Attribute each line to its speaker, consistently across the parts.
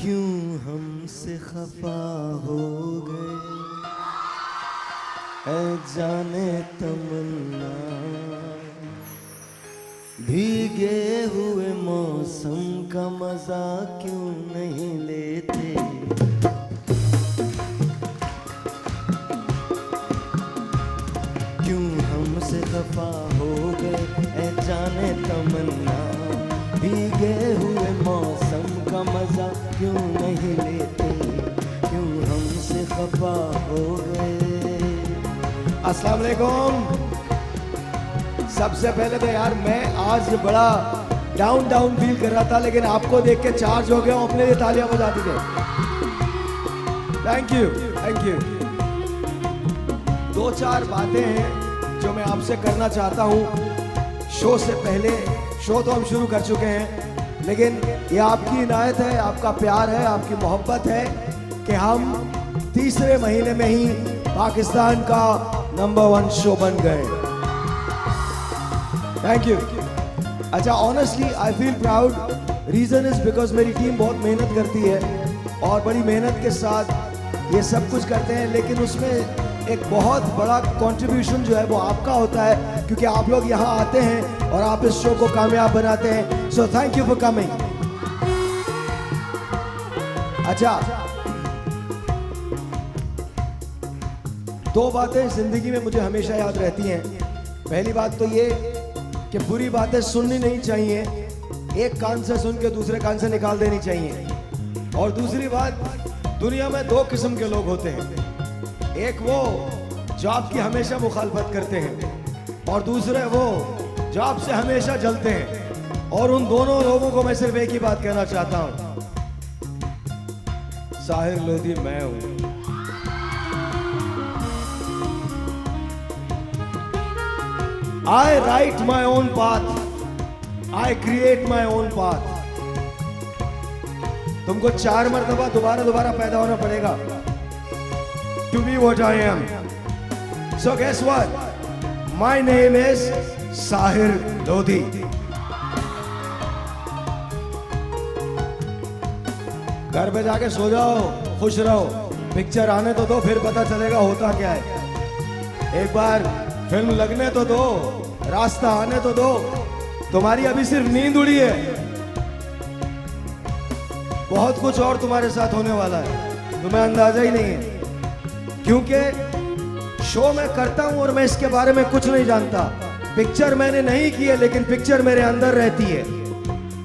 Speaker 1: क्यों हमसे खफा हो गए ऐ जाने तमन्ना, भीगे हुए मौसम का मजा क्यों नहीं लेते। क्यों हमसे खफा हो गए ऐ जाने तमन्ना, भीगे हुए मौसम का मजा क्यों नहीं लेते। क्यों हमसे खफा हो गए। अस्सलाम वालेकुम। सबसे पहले तो यार मैं आज बड़ा डाउन फील कर रहा था, लेकिन आपको देख के चार्ज हो गया हूं। अपने लिए तालियां बजा दीजिए। Thank you. दो चार बातें हैं जो मैं आपसे करना चाहता हूं शो से पहले। शो तो हम शुरू कर चुके हैं, लेकिन ये आपकी इनायत है, आपका प्यार है, आपकी मोहब्बत है कि हम तीसरे महीने में ही पाकिस्तान का नंबर 1 शो बन गए। Thank you. अच्छा, honestly I feel proud. Reason is because मेरी टीम बहुत मेहनत करती है और बड़ी मेहनत के साथ ये सब कुछ करते हैं, लेकिन उसमें एक बहुत बड़ा कंट्रीब्यूशन जो है वो आपका होता है, क्योंकि आप लोग यहाँ आते हैं और आप इस शो को कामयाब बनाते हैं। So thank you for coming. अच्छा, दो बातें जिंदगी में मुझे हमेशा याद रहती हैं। पहली बात तो ये कि बुरी बातें सुननी नहीं चाहिए, एक कान से सुन के दूसरे कान से निकाल देनी चाहिए। और दूसरी बात, दुनिया में दो किस्म के लोग होते हैं, एक वो जो आपकी हमेशा मुखालफत करते हैं और दूसरे वो जो आपसे हमेशा जलते हैं। और उन दोनों लोगों को मैं सिर्फ एक ही बात कहना चाहता हूं, साहिर लोधी मैं हूं। I write my own path. I create my own path. तुमको 4 मरतबा दोबारा पैदा होना पड़ेगा to be what I am. So guess what? My name is Sahir Lodhi. घर पे जाके सो जाओ, खुश रहो। पिक्चर आने तो दो, फिर पता चलेगा होता क्या है। एक बार फिल्म लगने तो दो, रास्ता आने तो दो। तुम्हारी अभी सिर्फ नींद उड़ी है, बहुत कुछ और तुम्हारे साथ होने वाला है, तुम्हें अंदाजा ही नहीं है। क्योंकि शो मैं करता हूं और मैं इसके बारे में कुछ नहीं जानता। पिक्चर मैंने नहीं की है, लेकिन पिक्चर मेरे अंदर रहती है।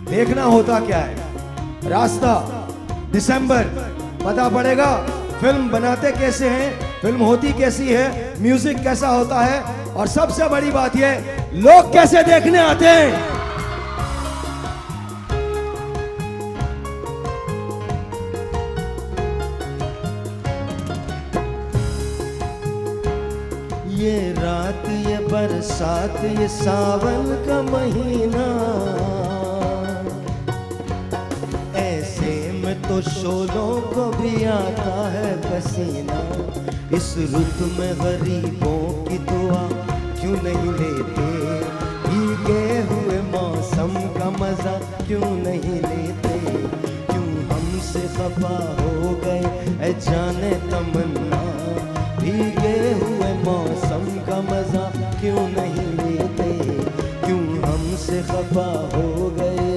Speaker 1: देखना होता क्या है। रास्ता दिसंबर, पता पड़ेगा फिल्म बनाते कैसे हैं, फिल्म होती कैसी है, म्यूजिक कैसा होता है, और सबसे बड़ी बात यह, लोग कैसे देखने आते हैं। ये रात, ये बरसात, ये सावन का महीना, ऐसे में तो शोलों को भी आता है पसीना। इस रुत में गरीबों की दुआ क्यों नहीं लेते, भीगे हुए मौसम का मजा क्यों नहीं लेते। क्यों हमसे खफा हो गए ऐ जाने तमन्ना, भीगे हुए मौसम का मजा क्यों नहीं लेते। क्यों हमसे खफा हो गए।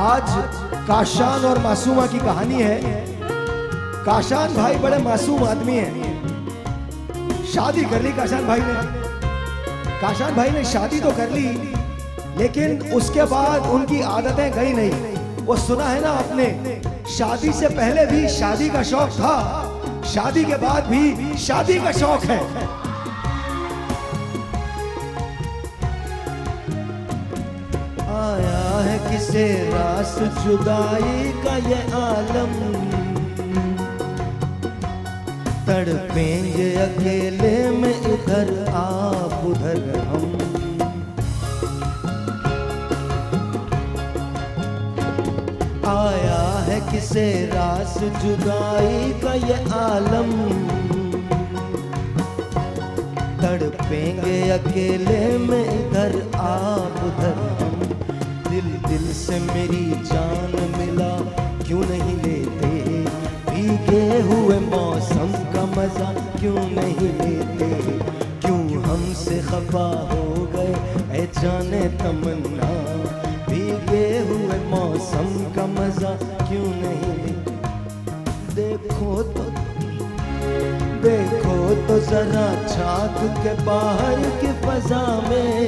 Speaker 2: आज काशान और मासूमा की कहानी है। काशान भाई बड़े मासूम आदमी हैं। शादी कर ली काशान भाई ने शादी तो कर ली, लेकिन उसके बाद उनकी आदतें गई नहीं। वो सुना है ना आपने, शादी से पहले भी शादी का शौक था, शादी के बाद भी शादी का शौक है।
Speaker 1: आया है किसे रास जुदाई का ये आलम, तड़पेंगे अकेले में इधर आप उधर हम। आया है किसे रास जुदाई का ये आलम, तड़पेंगे अकेले में इधर आप उधर हम। दिल दिल से मेरी जान मौसम का मजा क्यों नहीं लेते, क्यों हमसे खफा हो गए ऐ जाने तमन्ना, भीगे हुए मौसम का मजा क्यों नहीं लेते। देखो तो जरा झांक के बाहर की फजा में,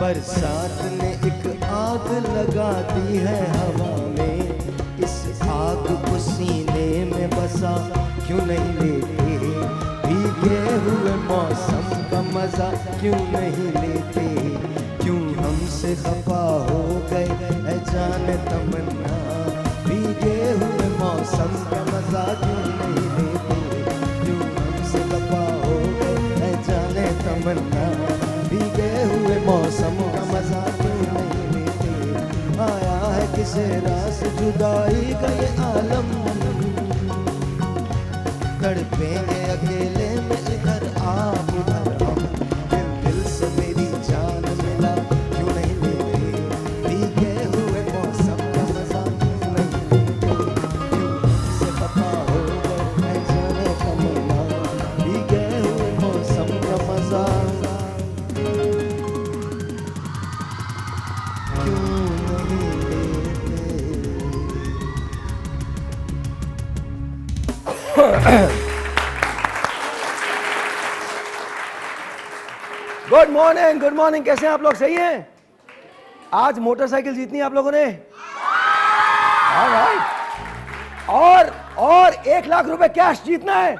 Speaker 1: बरसात ने एक आग लगा दी है हवा में, इस आग को सीने में बसा क्यों नहीं लेते, भीगे हुए मौसम का मजा क्यों नहीं लेते, क्यों हमसे खफा हो गए ऐ जाने तमन्ना, भीगे हुए मौसम का मजा क्यों नहीं लेते, क्यों हमसे खफा हो गए ऐ जाने तमन्ना, भीगे हुए मौसम का मजा क्यों नहीं लेते। आया है किसे रास जुदाई का ये आलम, तड़पेंगे अकेले में इधर आप उधर हम, दिल से मेरी जान मिला क्यों नहीं लेते, भीगे हुए मौसम का मजा क्यों नहीं लेते, क्यों हमसे खफा हो गए ऐ जाने तमन्ना, भीगे हुए मौसम का मजा
Speaker 2: गुड मॉर्निंग, कैसे हैं आप लोग? सही हैं? आज मोटरसाइकिल जीतनी है आप लोगों ने। ऑलराइट। और 1 लाख रुपए कैश जीतना है।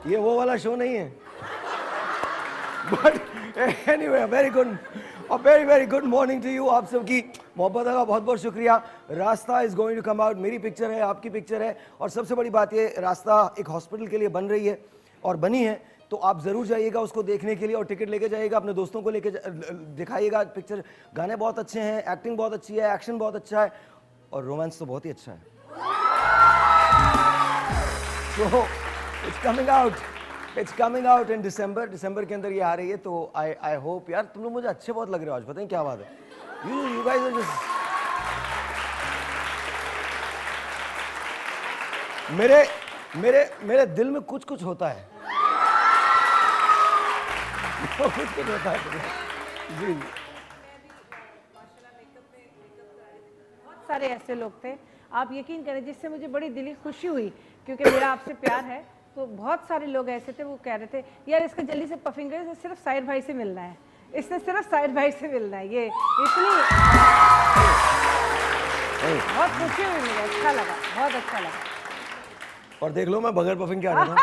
Speaker 2: ये वो वाला शो नहीं है, बट एनीवे वेरी गुड और very good morning to you. आप सबकी मोहब्बत का बहुत बहुत शुक्रिया। Raasta is going to come out, मेरी पिक्चर है, आपकी पिक्चर है, और सबसे बड़ी बात ये रास्ता एक हॉस्पिटल के लिए बन रही है और बनी है, तो आप जरूर जाइएगा उसको देखने के लिए और टिकट लेके जाइएगा, अपने दोस्तों को लेके दिखाइएगा पिक्चर। गाने बहुत अच्छे हैं, एक्टिंग बहुत अच्छी है, एक्शन बहुत अच्छा है और रोमांस तो बहुत ही अच्छा है। So, it's coming out in दिसंबर के अंदर ये आ रही है, तो I hope यार तुम लोग मुझे अच्छे बहुत लग रहे हो आज, पता है क्या बात है। You guys are just मेरे दिल में कुछ होता है। कुछ होता है जी।
Speaker 3: बहुत सारे ऐसे लोग थे, आप यकीन करें, जिससे मुझे बड़ी दिली खुशी हुई, क्योंकि मेरा आपसे प्यार है। तो बहुत सारे लोग ऐसे थे, वो कह रहे थे यार इसका जल्दी से पफिंग करे, सिर्फ साहिर भाई से मिलना है, इसने सिर्फ साहिर भाई से मिलना है। ये इतनी बहुत खुशी हुई मुझे, अच्छा लगा, बहुत अच्छा लगा।
Speaker 2: और देख लो मैं बगैर पफिंग के आ रहा था।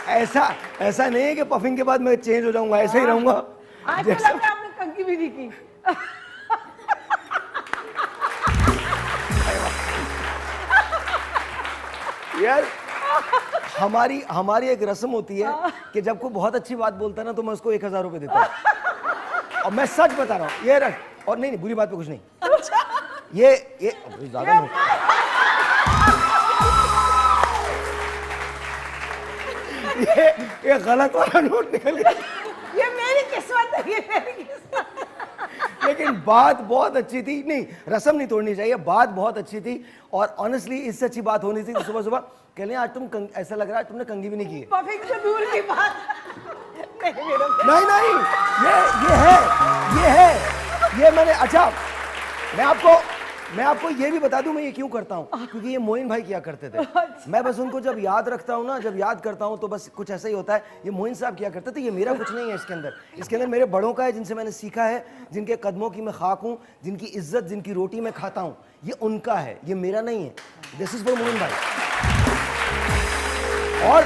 Speaker 2: ऐसा नहीं है कि पफिंग के बाद मैं चेंज हो जाऊंगा, ऐसे ही रहूंगा।
Speaker 3: आज तो लग रहा है आपने कंघी भी नहीं की।
Speaker 2: यार हमारी एक रस्म होती है कि जब कोई बहुत अच्छी बात बोलता है ना, तो मैं उसको 1000 रुपए देता हूँ। और मैं सच बता रहा हूँ, ये रख, और नहीं बुरी बात पे कुछ नहीं, ये ज्यादा नहीं। ये गलत वाला नोट निकल गया।
Speaker 3: ये मेरी किस्मत है, ये मेरी किस्मत।
Speaker 2: लेकिन बात बहुत अच्छी थी, नहीं रस्म नहीं तोड़नी चाहिए, बात बहुत अच्छी थी। और ऑनेस्टली इससे अच्छी बात होनी थी तो सुबह कह लें आज तुम ऐसा लग रहा है तुमने कंघी भी नहीं की है।
Speaker 3: पफिंग से दूर की बात
Speaker 2: नहीं, ये मैंने, अच्छा मैं आपको ये भी बता दूं मैं ये क्यों करता हूँ, क्योंकि ये मोइन भाई किया करते थे। मैं बस उनको जब याद रखता हूँ ना, जब याद करता हूँ तो बस कुछ ऐसा ही होता है। ये मोइन साहब किया करते थे, ये मेरा कुछ नहीं है इसके अंदर मेरे बड़ों का है, जिनसे मैंने सीखा है, जिनके कदमों की मैं खाक हूँ, जिनकी इज्जत, जिनकी रोटी मैं खाता हूँ, ये उनका है, ये मेरा नहीं है। दिस इज फॉर मोइन भाई। और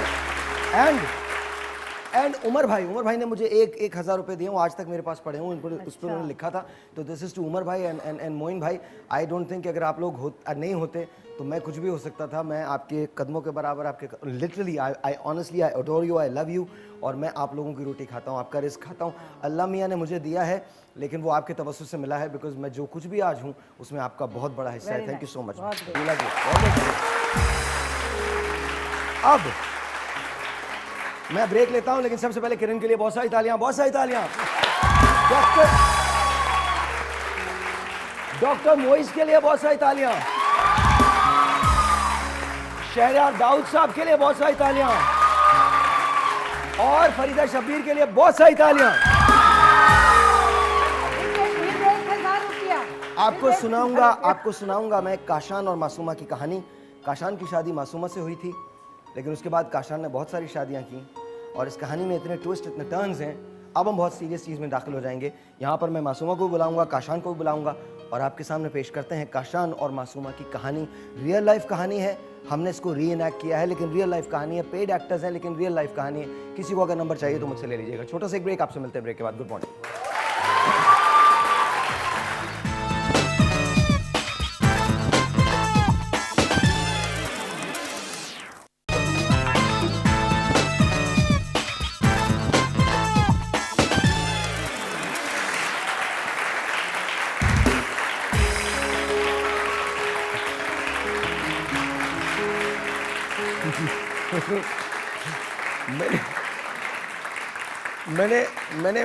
Speaker 2: एंड उमर भाई ने मुझे 1000 रुपए दिए, वो आज तक मेरे पास पड़े हूँ, उस पर उन्होंने लिखा था। तो दिस इज टू उमर भाई एंड मोइन भाई। आई डोंट थिंक अगर आप लोग नहीं होते तो मैं कुछ भी हो सकता था। मैं आपके कदमों के बराबर, आपके literally I honestly I adore you, I love you. और मैं आप लोगों की रोटी खाता हूँ, आपका रिस्क खाता हूँ। अल्लाह मियाँ ने मुझे दिया है, लेकिन वो आपके तवज्जुह से मिला है, बिकॉज मैं जो कुछ भी आज हूँ उसमें आपका बहुत बड़ा हिस्सा है। Thank you so much. अब मैं ब्रेक लेता हूं, लेकिन सबसे पहले किरण के लिए बहुत सारी तालियां। डॉक्टर मोइस के लिए बहुत सारी तालियां। शहरयार दाऊद साहब के लिए बहुत सारी तालियां। और फरीदा शब्बीर के लिए बहुत सारी तालियां। आपको सुनाऊंगा मैं काशान और मासूमा की कहानी। काशान की शादी मासूमा से हुई थी, लेकिन उसके बाद काशान ने बहुत सारी शादियां की और इस कहानी में इतने ट्विस्ट, इतने टर्न्स हैं। अब हम बहुत सीरियस चीज़ में दाखिल हो जाएंगे। यहाँ पर मैं मासूमा को बुलाऊंगा, काशान को भी बुलाऊंगा और आपके सामने पेश करते हैं काशान और मासूमा की कहानी। रियल लाइफ कहानी है, हमने इसको री इनैक्ट किया है, लेकिन रियल लाइफ कहानी है। पेड एक्टर्स हैं, लेकिन रियल लाइफ कहानी है। किसी को अगर नंबर चाहिए तो मुझसे ले लीजिएगा। छोटा सा एक ब्रेक, आपसे मिलते हैं ब्रेक के बाद। Good morning.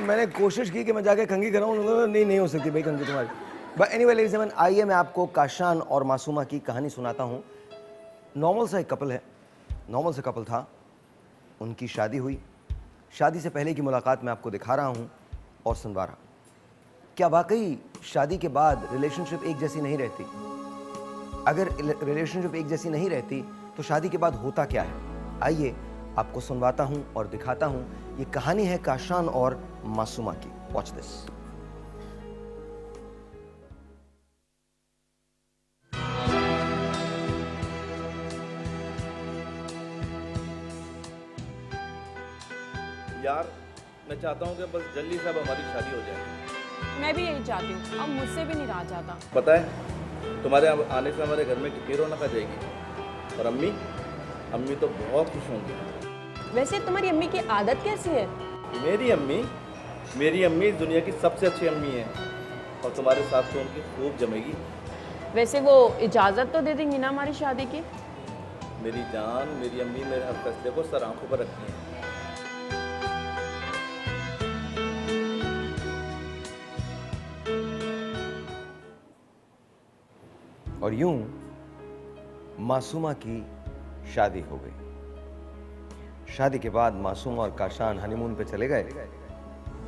Speaker 2: मैंने कोशिश की कि मैं जाके कंघी कराऊं, नहीं हो सकती भाई कंघी तुम्हारी। But anyway ladies and gentleman, आइए मैं आपको काशान और मासूमा की कहानी सुनाता हूं। नॉर्मल सा एक कपल है, नॉर्मल सा कपल था, उनकी शादी हुई। शादी से पहले की मुलाकात मैं आपको दिखा रहा हूं और सुनवा रहा हूं। क्या वाकई शादी के बाद रिलेशनशिप एक जैसी नहीं रहती? अगर रिलेशनशिप एक जैसी नहीं रहती तो शादी के बाद होता क्या है? आइए आपको सुनवाता हूं और दिखाता हूं। ये कहानी है काशान और मासूमा की। Watch this.
Speaker 4: यार मैं चाहता हूँ कि बस जल्दी से अब हमारी शादी हो जाए।
Speaker 5: मैं भी यही चाहती हूँ, अब मुझसे भी नहीं रहा जाता।
Speaker 4: पता है तुम्हारे आने से हमारे घर में कितनी रौनक आ जाएगी। और अम्मी तो बहुत खुश होंगी।
Speaker 5: वैसे तुम्हारी अम्मी की आदत कैसी है?
Speaker 4: मेरी अम्मी दुनिया की सबसे अच्छी अम्मी है और तुम्हारे साथ तो उनकी खूब जमेगी।
Speaker 5: वैसे वो इजाज़त तो दे देंगी ना हमारी शादी की?
Speaker 4: मेरी जान, मेरी अम्मी मेरे हर फैसले को सर आंखों पर रखती हैं।
Speaker 2: और यूं मासूमा की शादी हो गई। शादी के बाद मासूमा और काशान हनीमून पे चले गए।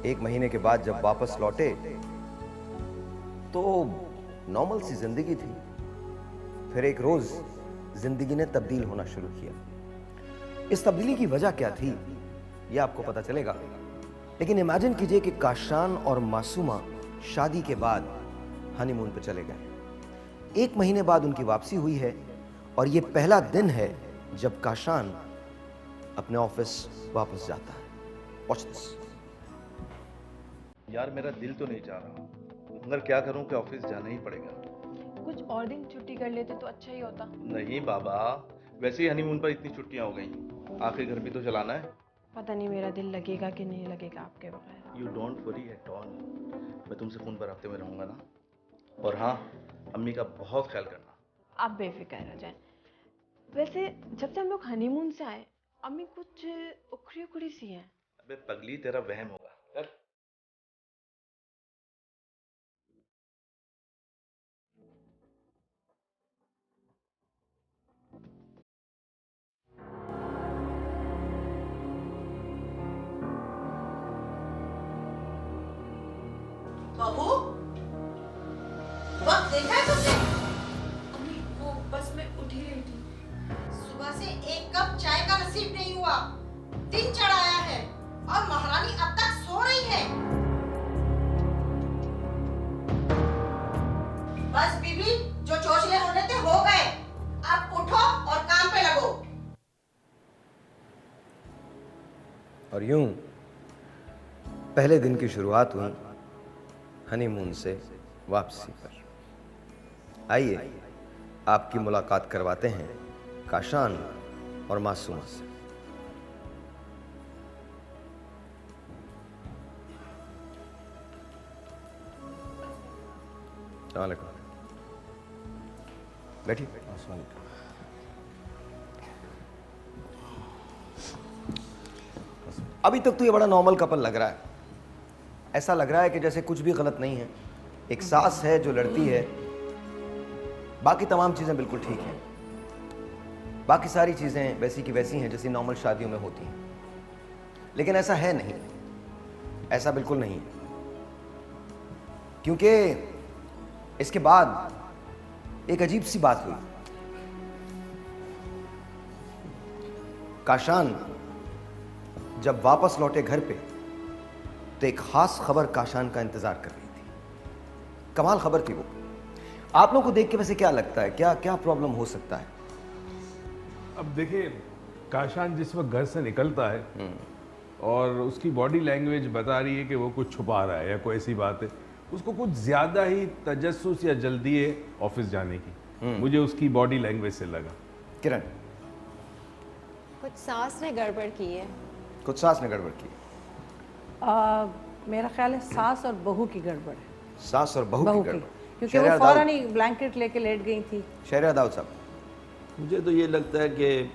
Speaker 2: 1 महीने के बाद जब वापस लौटे तो नॉर्मल सी जिंदगी थी। फिर एक रोज जिंदगी ने तब्दील होना शुरू किया। इस तब्दीली की वजह क्या थी यह आपको पता चलेगा, लेकिन इमेजिन कीजिए कि काशान और मासूमा शादी के बाद हनीमून पे चले गए। 1 महीने बाद उनकी वापसी हुई है और यह पहला दिन है जब काशान अपने ऑफिस वापस जाता है। Watch this.
Speaker 4: यार मेरा दिल तो नहीं चाह रहा, मगर क्या करूं कि ऑफिस जाना ही पड़ेगा।
Speaker 5: कुछ और दिन छुट्टी कर लेते तो अच्छा ही होता।
Speaker 4: नहीं बाबा, वैसे ही हनीमून पर इतनी छुट्टियां हो गई, आखिर घर भी तो चलाना है।
Speaker 5: पता नहीं मेरा दिल लगेगा कि नहीं लगेगा आपके बगैर।
Speaker 4: You don't worry at all. मैं तुमसे फोन पर हफ्ते में रहूंगा ना। और हाँ, अम्मी का बहुत ख्याल करना।
Speaker 5: आप बेफिक्र रह जाएं। वैसे जब से हम लोग हनीमून से आए अम्मी कुछ उखड़ी उखड़ी सी हैं।
Speaker 4: अबे पगली, तेरा वहम होगा। चल।
Speaker 6: बहू, वक्त देखा है तुमने?
Speaker 7: अम्मी वो बस मैं उठ ही रही थी।
Speaker 6: सुबह से एक कप चाय का नसीब नहीं हुआ। दिन चढ़ाया है और महारानी अब तक सो रही है। बस बीबी, जो चोचले होने थे हो गए। अब उठो और काम पे लगो।
Speaker 2: और यूं पहले दिन की शुरुआत हुई हनीमून से वापसी पर। आइए आपकी मुलाकात करवाते हैं काशान और मासूमा से। अस्सलामुअलैकुम। बैठिए। अभी तक तो ये बड़ा नॉर्मल कपल लग रहा है। ऐसा लग रहा है कि जैसे कुछ भी गलत नहीं है, एक सास है जो लड़ती है, बाकी तमाम चीज़ें बिल्कुल ठीक हैं, बाकी सारी चीज़ें वैसी की वैसी हैं जैसी नॉर्मल शादियों में होती हैं। लेकिन ऐसा है नहीं, ऐसा बिल्कुल नहीं है, क्योंकि इसके बाद एक अजीब सी बात हुई। काशान जब वापस लौटे घर पे तो एक खास खबर काशान का इंतजार कर रही थी। कमाल खबर थी वो। आप लोगों को देख के वैसे क्या लगता है, क्या क्या प्रॉब्लम हो सकता है?
Speaker 8: अब देखिए, काशान जिस वक्त घर से निकलता है और उसकी बॉडी लैंग्वेज बता रही है कि वो कुछ छुपा रहा है या कोई ऐसी बात है, उसको कुछ ज्यादा ही तजस्सुस या जल्दी है ऑफिस जाने की। मुझे उसकी बॉडी लैंग्वेज से लगा।
Speaker 2: किरण,
Speaker 9: कुछ सास ने गड़बड़ की है।
Speaker 2: कुछ सास ने गड़बड़ की।
Speaker 3: मेरा ख्याल है सास और बहू की गड़बड़ है।
Speaker 2: सास और बहू की गड़बड़,
Speaker 3: क्योंकि वो फौरन ही ब्लैंकेट लेके लेट गई थी।
Speaker 2: शहरियार दाऊद साहब,
Speaker 10: मुझे तो ये लगता है कि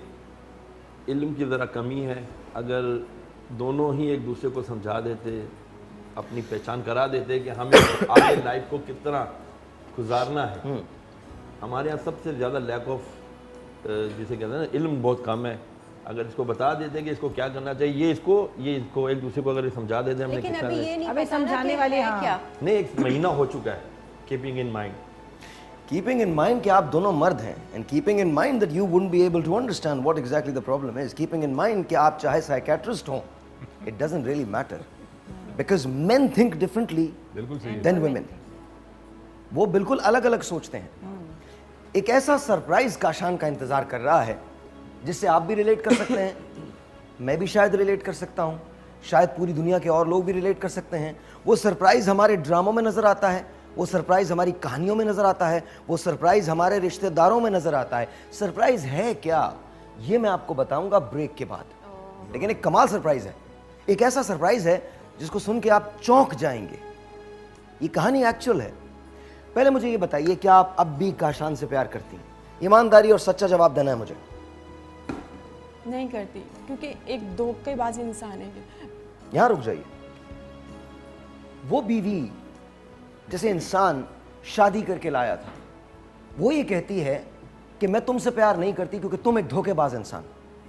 Speaker 10: इल्म की ज़रा कमी है। अगर दोनों ही एक दूसरे को समझा देते, अपनी पहचान करा देते कि हमें आगे लाइफ को किस तरह गुजारना है। हमारे यहाँ सबसे ज़्यादा लैक ऑफ जिसे कहते हैं ना, इल्म बहुत कम है। अगर इसको बता देते कि इसको क्या करना चाहिए, ये इसको एक दूसरे को अगर समझा देते हमने
Speaker 9: लेकिन
Speaker 10: किस
Speaker 9: अभी
Speaker 10: तरह
Speaker 9: ये नहीं
Speaker 3: अभी
Speaker 9: पता ना
Speaker 3: समझाने
Speaker 9: कि
Speaker 3: वाली,
Speaker 9: है
Speaker 3: हाँ।
Speaker 9: क्या।
Speaker 10: नहीं, 1 महीना हो चुका है। Keeping in mind,
Speaker 2: keeping in mind कि आप दोनों मर्द हैं, and keeping in mind that you wouldn't be able to understand what exactly the problem is. Keeping in mind कि आप चाहे साइकियाट्रिस्ट हों, it doesn't really matter, because men think differently than women. वो बिल्कुल अलग अलग सोचते हैं। एक ऐसा सरप्राइज काशान का इंतजार कर रहा है जिससे आप भी रिलेट कर सकते हैं, मैं भी शायद रिलेट कर सकता हूं, शायद पूरी दुनिया के और लोग भी रिलेट कर सकते हैं। वो सरप्राइज हमारे ड्रामों में नजर आता है, वो सरप्राइज हमारी कहानियों में नजर आता है, वो सरप्राइज हमारे रिश्तेदारों में नजर आता है। सरप्राइज है क्या, ये मैं आपको बताऊंगा ब्रेक के बाद। लेकिन एक कमाल सरप्राइज है, एक ऐसा सरप्राइज है जिसको सुन के आप चौंक जाएंगे। ये कहानी एक्चुअल है। पहले मुझे ये बताइए, क्या आप अब भी काशान से प्यार करती हैं? ईमानदारी और सच्चा जवाब देना है मुझे।
Speaker 7: नहीं करती, क्योंकि एक धोखेबाज इंसान है।
Speaker 2: यहां रुक जाइए। वो बीवी जैसे इंसान शादी करके लाया था, वो ये कहती है कि मैं तुमसे प्यार नहीं करती क्योंकि तुम एक धोखेबाज इंसान।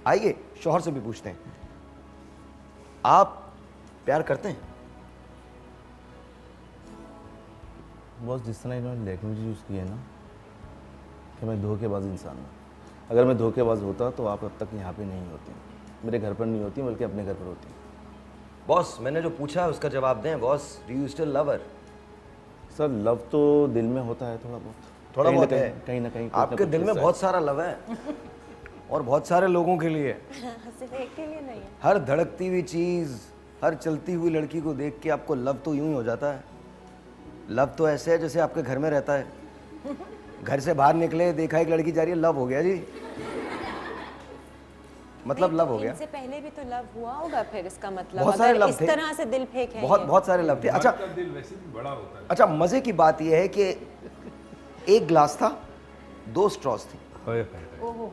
Speaker 2: आइए शौहर से भी पूछते हैं, आप प्यार करते हैं?
Speaker 4: बॉस, जिस तरह इन्होंने लैंग्वेज यूज़ की है ना कि मैं धोखेबाज इंसान हूँ, अगर मैं धोखेबाज होता तो आप अब तक यहाँ पे नहीं होती, मेरे घर पर नहीं होती, बल्कि अपने घर पर होती।
Speaker 2: बॉस, मैंने जो पूछा है उसका जवाब दें। Boss, do you still love her?
Speaker 4: Sir, love तो दिल में होता है थोड़ा बहुत,
Speaker 2: थोड़ा बहुत है,
Speaker 4: कहीं ना कहीं
Speaker 2: आपके दिल में बहुत सारा लव है और बहुत सारे लोगों के लिए।
Speaker 9: सिर्फ एक के लिए नहीं है।
Speaker 2: हर धड़कती हुई चीज, हर चलती हुई लड़की को देख के आपको लव तो यूं ही हो जाता है। लव तो ऐसे है जैसे आपके घर में रहता है, घर से बाहर निकले, देखा एक लड़की जा रही है, लव हो गया जी, मतलब लव हो गया।
Speaker 9: इनसे पहले भी तो लव हुआ होगा, फिर इसका मतलब
Speaker 2: बहुत सारे लव
Speaker 9: इस
Speaker 2: थे,
Speaker 9: तरह से दिल फेंक है
Speaker 2: बहुत सारे लव थे। अच्छा,
Speaker 8: दिल वैसे भी बड़ा होता है।
Speaker 2: अच्छा, मजे की बात यह है कि एक ग्लास था, 2 स्ट्रॉस थी,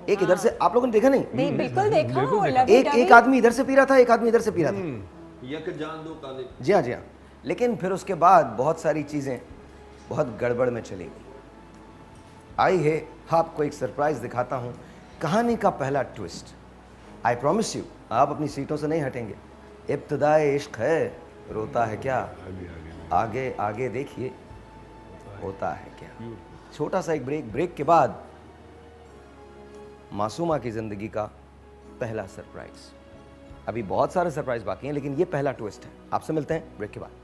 Speaker 2: एक इधर से, आप लोगों ने देखा नहीं?
Speaker 9: नहीं, बिल्कुल देखा। वो
Speaker 2: एक आदमी इधर से पी रहा था, एक आदमी इधर से पी रहा था।
Speaker 10: यक जान दो काले।
Speaker 2: जी हाँ, जी हाँ। लेकिन फिर उसके बाद बहुत सारी चीजें बहुत गड़बड़ में चली गई। आई है, आपको एक सरप्राइज दिखाता हूं, कहानी का पहला ट्विस्ट। आई प्रॉमिस यू, आप अपनी सीटों से नहीं हटेंगे। इब्तिदाए इश्क है, रोता है क्या, आगे आगे देखिए होता है क्या। छोटा सा एक ब्रेक के बाद मासूमा की जिंदगी का पहला सरप्राइज। अभी बहुत सारे सरप्राइज बाकी हैं, लेकिन ये पहला ट्विस्ट है। आपसे मिलते हैं ब्रेक के बाद।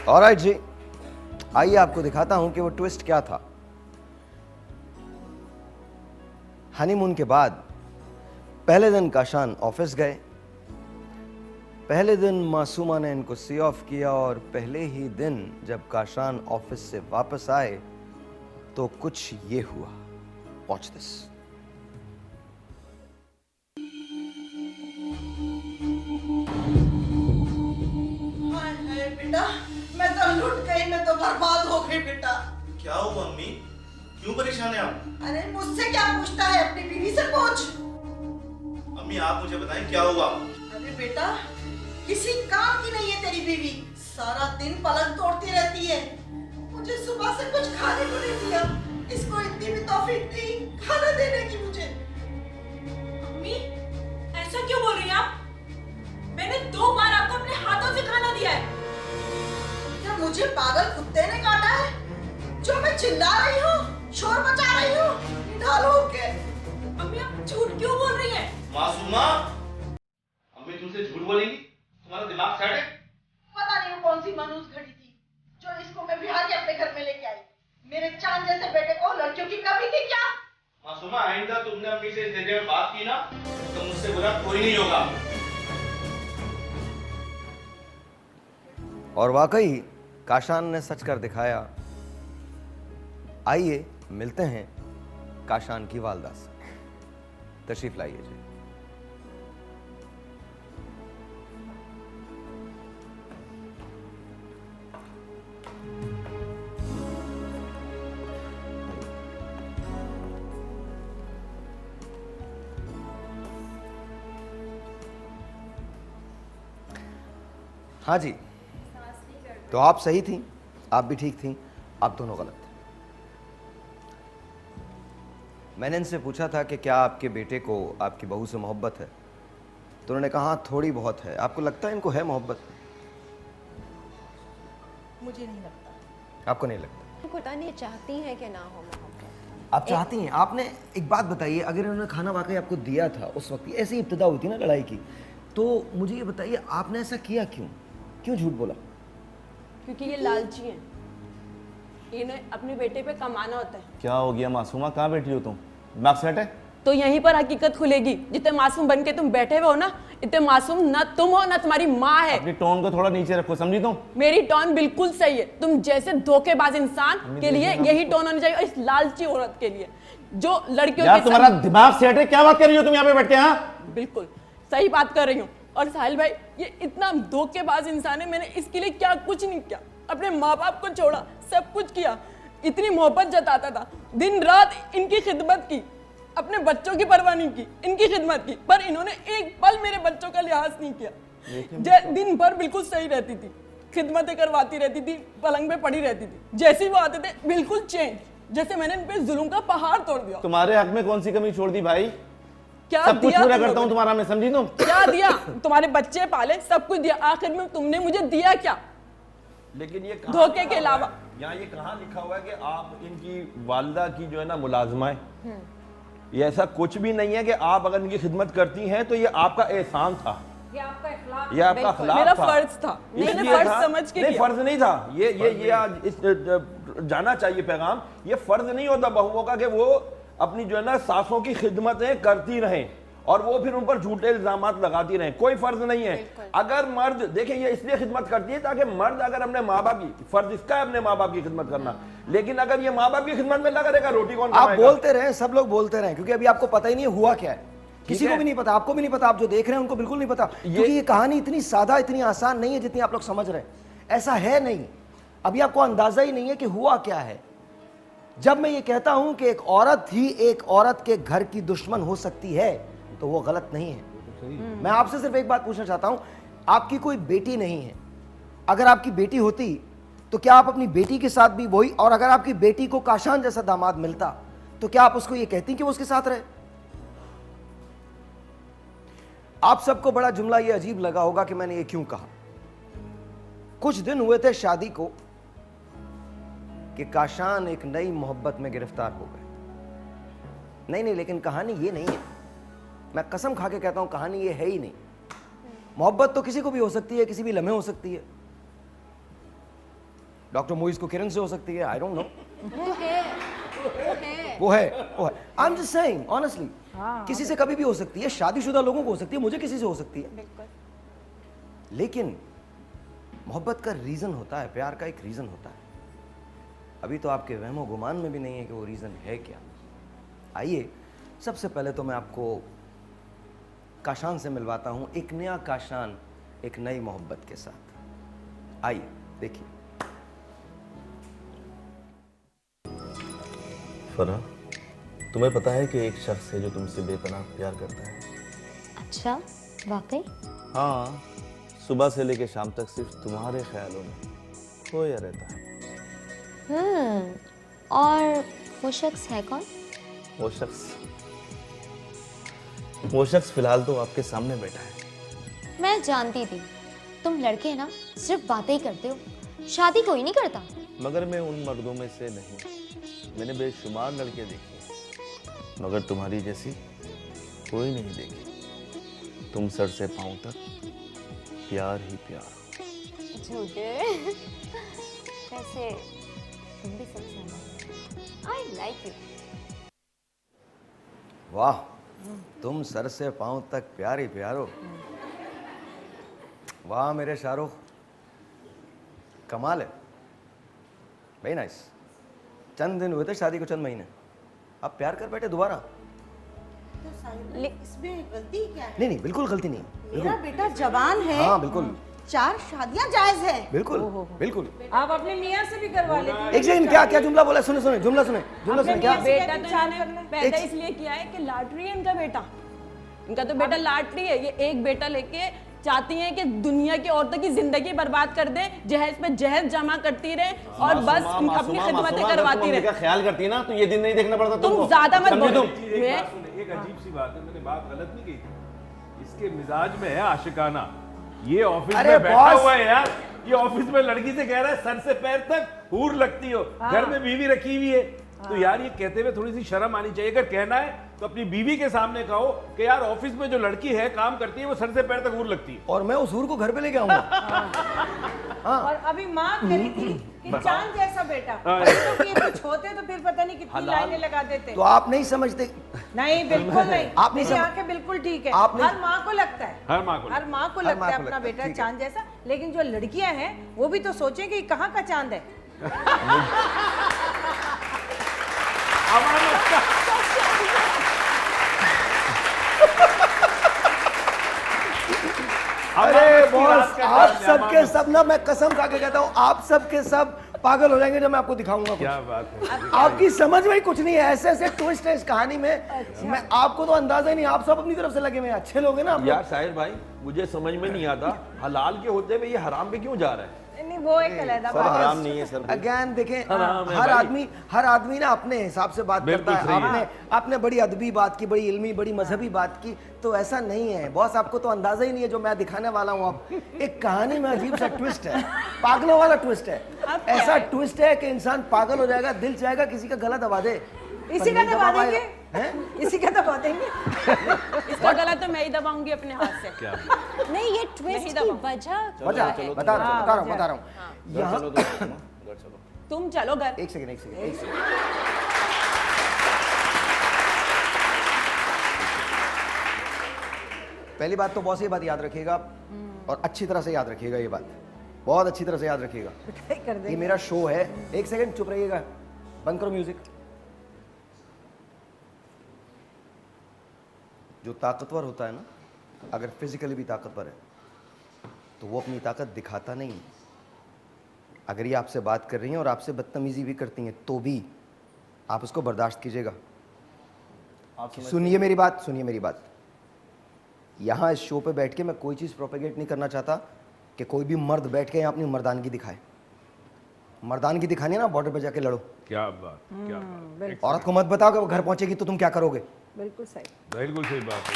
Speaker 2: ऑलराइट जी, आइए आपको दिखाता हूं कि वो ट्विस्ट क्या था। हनीमून के बाद पहले दिन काशान ऑफिस गए, पहले दिन मासूमा ने इनको सी ऑफ किया, और पहले ही दिन जब काशान ऑफिस से वापस आए तो कुछ ये हुआ। Watch this.
Speaker 6: अरे बेटा।
Speaker 4: क्या हुआ अम्मी, क्यों परेशान है आप?
Speaker 6: अरे मुझसे क्या पूछता है, अपनी बीवी से पूछ।
Speaker 4: अम्मी आप मुझे बताएं क्या हुआ?
Speaker 6: अरे बेटा, किसी काम की नहीं है तेरी बीवी, सारा दिन पलंग तोड़ती रहती है। मुझे सुबह से कुछ खाने को नहीं दिया, इसको इतनी भी तौफीक नहीं खाना देने की मुझे।
Speaker 11: अम्मी, ऐसा क्यों बोल रही हैं आप? मैंने 2 बार आपको अपने हाथों से खाना दिया है।
Speaker 6: क्या मुझे पागल कुत्ते ने काटा है जो मैं चिल्ला रही हूँ, शोर मचा रही हूँ? निकालो के।
Speaker 11: अम्मी आप झूठ क्यों बोल रही हैं?
Speaker 4: मासूमा, अम्मी तुमसे झूठ बोलेंगी? तुम्हारा दिमाग सेट है?
Speaker 6: पता नहीं वो कौन सी मनहूस घड़ी थी जो इसको मैं बिहार के अपने घर में लेके आई। मेरे चांद जैसे बेटे को लड़कियों की कमी थी क्या?
Speaker 4: मासूमा, आइंदा तुमने अम्मी से इस लहजे में बात की ना तो मुझसे बुरा कोई नहीं होगा।
Speaker 1: और वाकई काशान ने सच कर दिखाया। आइए मिलते हैं काशान की वालदा से। तशरीफ लाइए जी। हाँ जी, तो आप सही थी, आप भी ठीक थी, आप दोनों गलत थे। मैंने इनसे पूछा था कि क्या आपके बेटे को आपकी बहू से मोहब्बत है, तो उन्होंने कहा हाँ थोड़ी बहुत है। आपको लगता है इनको है मोहब्बत?
Speaker 6: मुझे नहीं लगता।
Speaker 1: आपको नहीं लगता?
Speaker 9: पता नहीं चाहती हैं कि ना हो मोहब्बत।
Speaker 1: आप चाहती हैं? आपने एक बात बताइए, अगर इन्होंने खाना वाकई आपको दिया था उस वक्त, ऐसी इब्तिदा होती ना लड़ाई की, तो मुझे ये बताइए आपने ऐसा किया क्यों? क्यों झूठ बोला?
Speaker 7: क्योंकि ये लालची हैं, इन्हें अपने बेटे पे कमाना होता है।
Speaker 4: क्या हो गया मासूमा, कहाँ बैठी हो तुम? दिमाग सेट है?
Speaker 7: तो यहीं पर हकीकत खुलेगी। जितने मासूम बन के तुम बैठे हुए हो ना, इतने मासूम ना तुम हो ना तुम्हारी माँ है।
Speaker 4: अपनी टोन को थोड़ा नीचे रखो, समझी तुम?
Speaker 7: मेरी टोन बिल्कुल सही है। तुम जैसे धोखेबाज इंसान के लिए यही टोन होनी चाहिए, इस लालची औरत के लिए जो लड़कियों
Speaker 4: यार
Speaker 7: के
Speaker 4: तुम्हारा दिमाग सेट है? क्या बात कर रही हो तुम यहाँ पे बैठ के? हाँ
Speaker 7: बिल्कुल सही बात कर रही हूँ। और साहिल भाई, ये इतना धोखेबाज इंसान है, मैंने इसके लिए क्या कुछ नहीं किया। अपने माँ बाप को छोड़ा, सब कुछ किया, इतनी मोहब्बत जताता था, दिन रात इनकी खिदमत की, अपने बच्चों की परवाह नहीं की, इनकी खिदमत की, पर इन्होंने एक पल मेरे बच्चों का लिहाज नहीं किया। दिन भर बिल्कुल सही रहती थी, खिदमतें करवाती रहती थी, पलंग पे पड़ी रहती थी। जैसे ही वो आते थे बिल्कुल चेंज, जैसे मैंने इन पे जुल्म का पहाड़ तोड़ दिया।
Speaker 4: तुम्हारे हक में कौन सी कमी छोड़ दी भाई?
Speaker 7: क्या
Speaker 4: सब कुछ
Speaker 7: दिया
Speaker 4: पूरा करता हूँ तुम्हारा मैं, समझी तुम?
Speaker 7: क्या दिया? तुम्हारे बच्चे पाले, सब कुछ दिया, आखिर में तुमने मुझे दिया क्या?
Speaker 10: लेकिन ये
Speaker 7: धोखे के अलावा
Speaker 10: यहाँ ये कहाँ लिखा हुआ है कि आप इनकी वालदा की जो है ना मुलाजमा है? ये ऐसा कुछ भी नहीं है कि आप अगर इनकी खिदमत करती हैं तो ये आपका एहसान था,
Speaker 3: ये आपका इखलाक,
Speaker 10: ये आपका अखलाक
Speaker 7: मेरा
Speaker 10: था,
Speaker 7: फर्ज था, मैंने
Speaker 10: इसलिए
Speaker 7: फर्ज
Speaker 10: था।
Speaker 7: समझ के
Speaker 10: नहीं,
Speaker 7: किया।
Speaker 10: फर्ज नहीं था ये आज इस जाना चाहिए पैगाम, ये फर्ज नहीं होता बहुओं का कि वो अपनी जो है ना सासों की खिदमतें करती रहें और वो फिर उन पर झूठे इल्जामात लगाती रहें। कोई फर्ज नहीं है। अगर मर्द, देखिए ये इसलिए खिदमत करती है ताकि मर्द अगर अपने माँ बाप की, फर्ज इसका है अपने माँ बाप की खिदमत करना, लेकिन अगर ये माँ बाप की खिदमत में लगा रहेगा, रोटी कौन
Speaker 1: आप
Speaker 10: कमाएगा?
Speaker 1: बोलते रहे, सब लोग बोलते रहे, क्योंकि अभी आपको पता ही नहीं हुआ क्या है। किसी को भी नहीं पता, आपको भी नहीं पता, आप जो देख रहे हैं उनको बिल्कुल नहीं पता, क्योंकि ये कहानी इतनी सादा, इतनी आसान नहीं है जितनी आप लोग समझ रहे हैं। ऐसा है नहीं, अभी आपको अंदाजा ही नहीं है कि हुआ क्या है। जब मैं ये कहता हूं कि एक औरत ही एक औरत के घर की दुश्मन हो सकती है, तो वो गलत नहीं है। मैं आपसे सिर्फ एक बात पूछना चाहता हूं, आपकी कोई बेटी नहीं है, अगर आपकी बेटी होती तो क्या आप अपनी बेटी के साथ भी वही, और अगर आपकी बेटी को काशान जैसा दामाद मिलता तो क्या आप उसको ये कहती कि वो उसके साथ रहे? आप सबको बड़ा जुमला ये अजीब लगा होगा कि मैंने ये क्यों कहा। कुछ दिन हुए थे शादी को कि काशान एक नई मोहब्बत में गिरफ्तार हो गए। नहीं, लेकिन कहानी ये नहीं है, मैं कसम खा के कहता हूं कहानी ये है ही नहीं। मोहब्बत तो किसी को भी हो सकती है, किसी भी लम्हे हो सकती है। डॉक्टर मोइज को किरण से हो सकती है, आई डोंट नो। वो है। I am just saying honestly, किसी से कभी भी हो सकती है, शादीशुदा लोगों को हो सकती है, मुझे किसी से हो सकती है। लेकिन मोहब्बत का रीजन होता है, प्यार का एक रीजन होता है। अभी तो आपके वहमो गुमान में भी नहीं है कि वो रीजन है क्या। आइए सबसे पहले तो मैं आपको काशान से मिलवाता हूं, एक नया काशान एक नई मोहब्बत के साथ। आइए देखिए।
Speaker 4: फरा, तुम्हें पता है कि एक शख्स है जो तुमसे बेपनाह प्यार करता है?
Speaker 9: अच्छा, वाकई?
Speaker 4: हाँ, सुबह से लेकर शाम तक सिर्फ तुम्हारे ख्यालों में खोया रहता है।
Speaker 9: और वो शख्स है कौन?
Speaker 4: वो शख्स फिलहाल तो आपके सामने बैठा है।
Speaker 9: मैं जानती थी तुम लड़के ना सिर्फ बातें ही करते हो, शादी कोई नहीं करता।
Speaker 4: मगर मैं उन मर्दों में से नहीं। मैंने बेशुमार लड़के देखे, मगर तुम्हारी जैसी कोई नहीं देखी। तुम सर से पांव तक प्यार ही प्यार।
Speaker 9: झूठे। वैसे तुम भी सबसे अलग। I like you.
Speaker 2: वाह, तुम सर से पांव तक प्यार ही प्यार हो। वाह मेरे शाहरुख, कमाल है, वेरी नाइस। चंद दिन हुए थे शादी को, चंद महीने, अब प्यार कर बैठे दोबारा।
Speaker 6: तो साहिल, इसमें गलती क्या है?
Speaker 2: नहीं नहीं, बिल्कुल गलती नहीं,
Speaker 6: मेरा बेटा जवान है।
Speaker 2: हाँ बिल्कुल,
Speaker 6: 4 शादियां जायज है।
Speaker 2: बिल्कुल बिल्कुल।
Speaker 3: आप अपने मियाँ से भी करवा लेते।
Speaker 2: एक सेकंड, क्या क्या जुमला बोला? सुने सुने, जुमला सुने, जुमला सुने। क्या
Speaker 7: बेटा तो इन्होंने पैदा इसलिए किया है कि लाटरी है इनका बेटा। इनका तो बेटा लाटरी है। ये एक बेटा लेके चाहती हैं कि दुनिया की औरतों की जिंदगी बर्बाद कर दे, जहेज पे जहेज जमा करती रहे और बस अपनी खिदमतें करवाती रहे।
Speaker 4: ख्याल करती है ना, तो ये दिन नहीं देखना पड़ता तुमको।
Speaker 7: तुम ज्यादा मत बोलो।
Speaker 8: एक अजीब सी बात है, मैंने बात गलत नहीं की। इसके मिजाज में है आशिकाना। ये ऑफिस में बैठा हुआ है यार, ये ऑफिस में लड़की से कह रहा है सर से पैर तक हूर लगती हो। घर में बीवी रखी हुई है, तो यार ये कहते हुए थोड़ी सी शर्म आनी चाहिए। अगर कहना है तो अपनी बीवी के सामने कहो कि यार ऑफिस में जो लड़की है काम करती है वो सर से पैर तक हूर लगती है।
Speaker 2: और मैं उस हूर को घर पे लेके आऊंगा।
Speaker 3: हाँ। और अभी माँ करी थी कि चांद जैसा बेटा, तो ये कुछ होते तो फिर पता नहीं कितनी लाइनें लगा देते।
Speaker 2: तो आप नहीं समझते?
Speaker 3: नहीं बिल्कुल नहीं,
Speaker 2: आप नहीं समझ,
Speaker 3: आंखें बिल्कुल ठीक है।
Speaker 2: आप
Speaker 3: हर माँ को लगता है,
Speaker 8: हर माँ को
Speaker 3: लगता है अपना बेटा चांद जैसा। लेकिन जो लड़कियां हैं वो भी तो सोचें कि कहाँ का चांद है।
Speaker 2: अरे बॉस, आप सबके सब ना, मैं कसम खा के कहता हूँ, आप सबके सब पागल हो जाएंगे जब मैं आपको दिखाऊंगा।
Speaker 8: क्या बात है,
Speaker 2: आपकी समझ में ही कुछ नहीं है। ऐसे ऐसे ट्विस्ट है इस कहानी में। अच्छा। मैं आपको तो अंदाजा ही नहीं, आप सब अपनी तरफ से लगे हुए हैं। अच्छे लोग हैं ना
Speaker 10: यार साहिल भाई, मुझे समझ में नहीं आता हलाल के होते हुए ये हराम पे क्यों जा रहा है?
Speaker 3: नहीं वो एक अलग बात है।
Speaker 4: हराम नहीं है सर।
Speaker 2: अगेन देखें, हर आदमी ना अपने हिसाब से बात करता है। आपने बड़ी अदबी बात की, बड़ी इल्मी, बड़ी मजहबी बात की, तो ऐसा नहीं है बॉस। आपको तो अंदाजा ही नहीं है जो मैं दिखाने वाला हूँ। आप एक कहानी में अजीब सा ट्विस्ट है, पागलों वाला ट्विस्ट है। ऐसा ट्विस्ट है कि इंसान पागल हो जाएगा, दिल चाहेगा किसी का गला दबा दे।
Speaker 3: इसी का दबा देंगे, इसी का दबा देंगे।
Speaker 7: इसका गला तो मैं ही दबाऊंगी अपने हाथ से।
Speaker 8: क्या?
Speaker 9: नहीं, ये ट्विस्ट की वजह
Speaker 2: बता रहा हूँ। यहाँ
Speaker 7: तुम चलो घर।
Speaker 2: एक सेकंड। पहली बात तो बॉस ये बात याद रखिएगा, और अच्छी तरह से याद रखिएगा। ये बात बहुत अच्छी तरह से याद रखिएगा। ये मेरा शो है। एक सेकंड चुप रहिएगा, बंद करो म्यूजिक। जो ताकतवर होता है ना, अगर फिजिकली भी ताकतवर है तो वो अपनी ताकत दिखाता नहीं है। अगर ये आपसे बात कर रही हैं और आपसे बदतमीजी भी करती हैं तो भी आप उसको बर्दाश्त कीजिएगा। सुनिए मेरी बात। यहाँ इस शो पे बैठ के मैं कोई चीज़ प्रोपेगेट नहीं करना चाहता कि कोई भी मर्द बैठ के अपनी मर्दानगी दिखाए। मर्दानगी दिखानी है ना, बॉर्डर पे जाके लड़ो।
Speaker 8: क्या बात, क्या बात।
Speaker 2: औरत को मत बताओ कि वो घर पहुंचेगी तो तुम क्या करोगे।
Speaker 3: बिल्कुल सही
Speaker 8: बात है।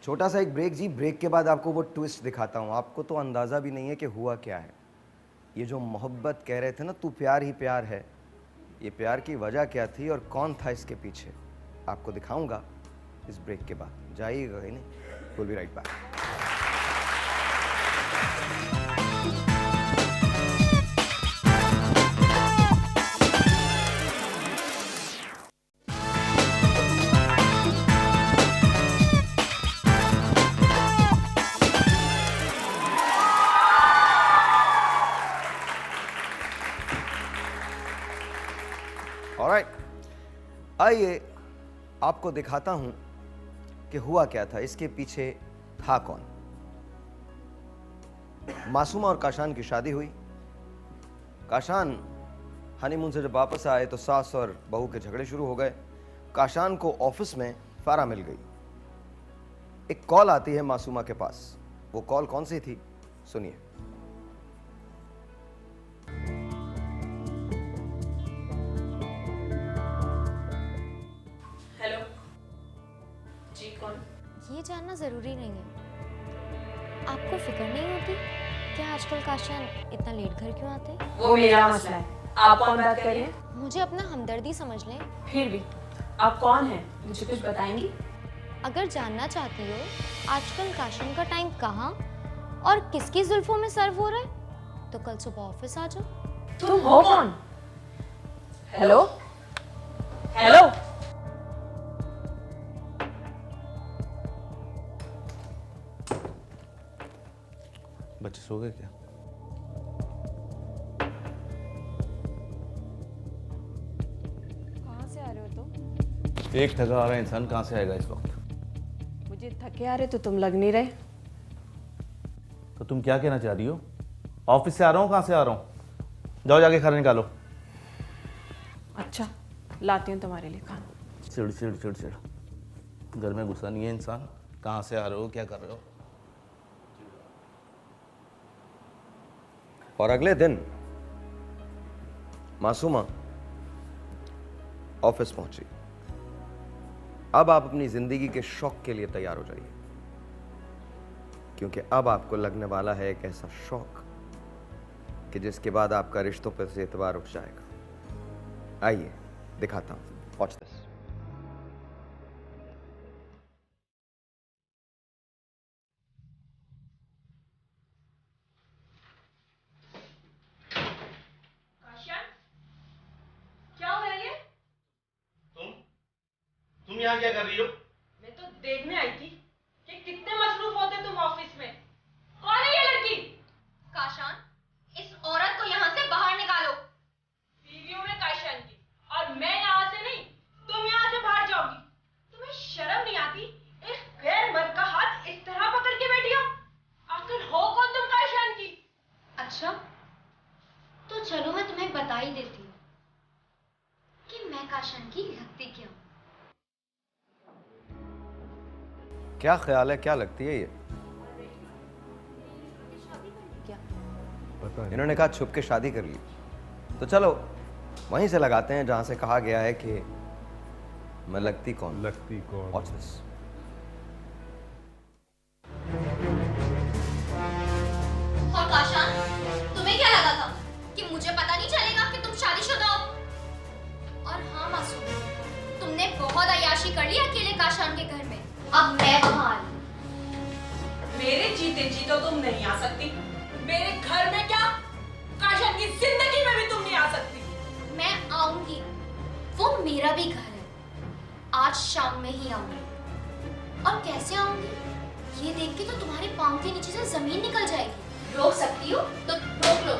Speaker 2: छोटा सा एक ब्रेक जी, ब्रेक के बाद आपको वो ट्विस्ट दिखाता हूँ। आपको तो अंदाज़ा भी नहीं है कि हुआ क्या है। ये जो मोहब्बत कह रहे थे ना, तू प्यार ही प्यार है, ये प्यार की वजह क्या थी और कौन था इसके पीछे, आपको दिखाऊंगा इस ब्रेक के बाद। जाइएगा कहीं नहीं, will be right back. Alright, आइए आपको दिखाता हूं कि हुआ क्या था, इसके पीछे था कौन।
Speaker 1: मासूमा और काशान की शादी हुई। काशान हनीमून से जब वापस आए तो सास और बहू के झगड़े शुरू हो गए। काशान को ऑफिस में फारा मिल गई। एक कॉल आती है मासूमा के पास। वो कॉल कौन सी थी, सुनिए।
Speaker 11: हेलो जी, कौन?
Speaker 9: ये जानना जरूरी नहीं है। आपको फिक्र नहीं होती कि आजकल काशान इतना लेट घर क्यों आते हैं?
Speaker 11: वो मेरा मसला है, आप कौन बात कर रही हैं?
Speaker 9: मुझे अपना हमदर्दी समझ लें।
Speaker 11: फिर भी आप कौन हैं, मुझे कुछ बताएंगी?
Speaker 9: अगर जानना चाहती हो आजकल काशान का टाइम कहाँ और किसकी जुल्फों में सर्व हो रहा है, तो कल सुबह ऑफिस आ जाओ।
Speaker 11: तुम हो कौन? Hello hello.
Speaker 4: बच्चे सो गए क्या?
Speaker 7: कहाँ से आ रहे हो तुम?
Speaker 4: एक थका आ रहा इंसान कहाँ से आएगा इस वक्त?
Speaker 7: मुझे थके आ रहे तो तुम लग नहीं रहे।
Speaker 4: तो तुम क्या कहना चाह रही हो? ऑफिस से आ रहा हूँ, कहाँ से आ रहा हूँ? जाओ जाके खाना निकालो।
Speaker 7: अच्छा, लाती हूँ तुम्हारे लिए खाना।
Speaker 4: चिड़ चिड़ चिड़ चिड़, घर में गुस्सा नहीं है इंसान। कहाँ से आ रहे हो, क्या कर रहे हो?
Speaker 1: और अगले दिन मासूमा ऑफिस पहुंची। अब आप अपनी जिंदगी के शौक के लिए तैयार हो जाइए, क्योंकि अब आपको लगने वाला है एक ऐसा शौक कि जिसके बाद आपका रिश्तों पर से एतबार उठ जाएगा। आइए दिखाता हूं, वॉच दिस।
Speaker 11: क्या हो रहा है ये?
Speaker 4: तुम यहाँ क्या कर रही हो?
Speaker 11: मैं तो देखने आई थी कि कितने मसरूफ होते तुम ऑफिस में। कौन है ये लड़की?
Speaker 9: काशान, इस औरत को यहाँ से बाहर निकालो।
Speaker 11: बीवी हूं मैं काशान की, और मैं यहाँ से नहीं, तुम यहाँ से बाहर जाओगी। तुम्हें शर्म नहीं आती? एक गैर मर्द का हाथ इस तरह पकड़ के बैठी हो। आखिर हो कौन तुम काशान की?
Speaker 9: अच्छा, तो चलो मैं तुम्हें बता ही देती हूँ कि मैं काशान की लगती क्या हूँ।
Speaker 1: क्या ख्याल है, क्या लगती है ये?
Speaker 8: पता है।
Speaker 1: इन्होंने कहा छुप के शादी कर ली। तो चलो वहीं से लगाते हैं जहां से कहा गया है कि मैं लगती कौन।
Speaker 8: लगती कौन?
Speaker 1: Watch this।
Speaker 9: और काशान, तुम्हें क्या लगा था कि मुझे पता नहीं चलेगा कि तुम शादीशुदा हो? और हाँ मासूम, तुमने बहुत अय्याशी कर ली अकेले काशान के घर में। अब मैं वहां आ रही।
Speaker 11: मेरे जीते जी तो तुम नहीं आ सकती। मेरे घर में क्या, काशान की जिंदगी में भी तुम नहीं आ सकती।
Speaker 9: मैं आऊंगी, वो मेरा भी घर है। आज शाम में ही आऊंगी। और कैसे आऊंगी ये देख के तो तुम्हारे पांव के नीचे से जमीन निकल जाएगी। रोक सकती हो तो रोक लो।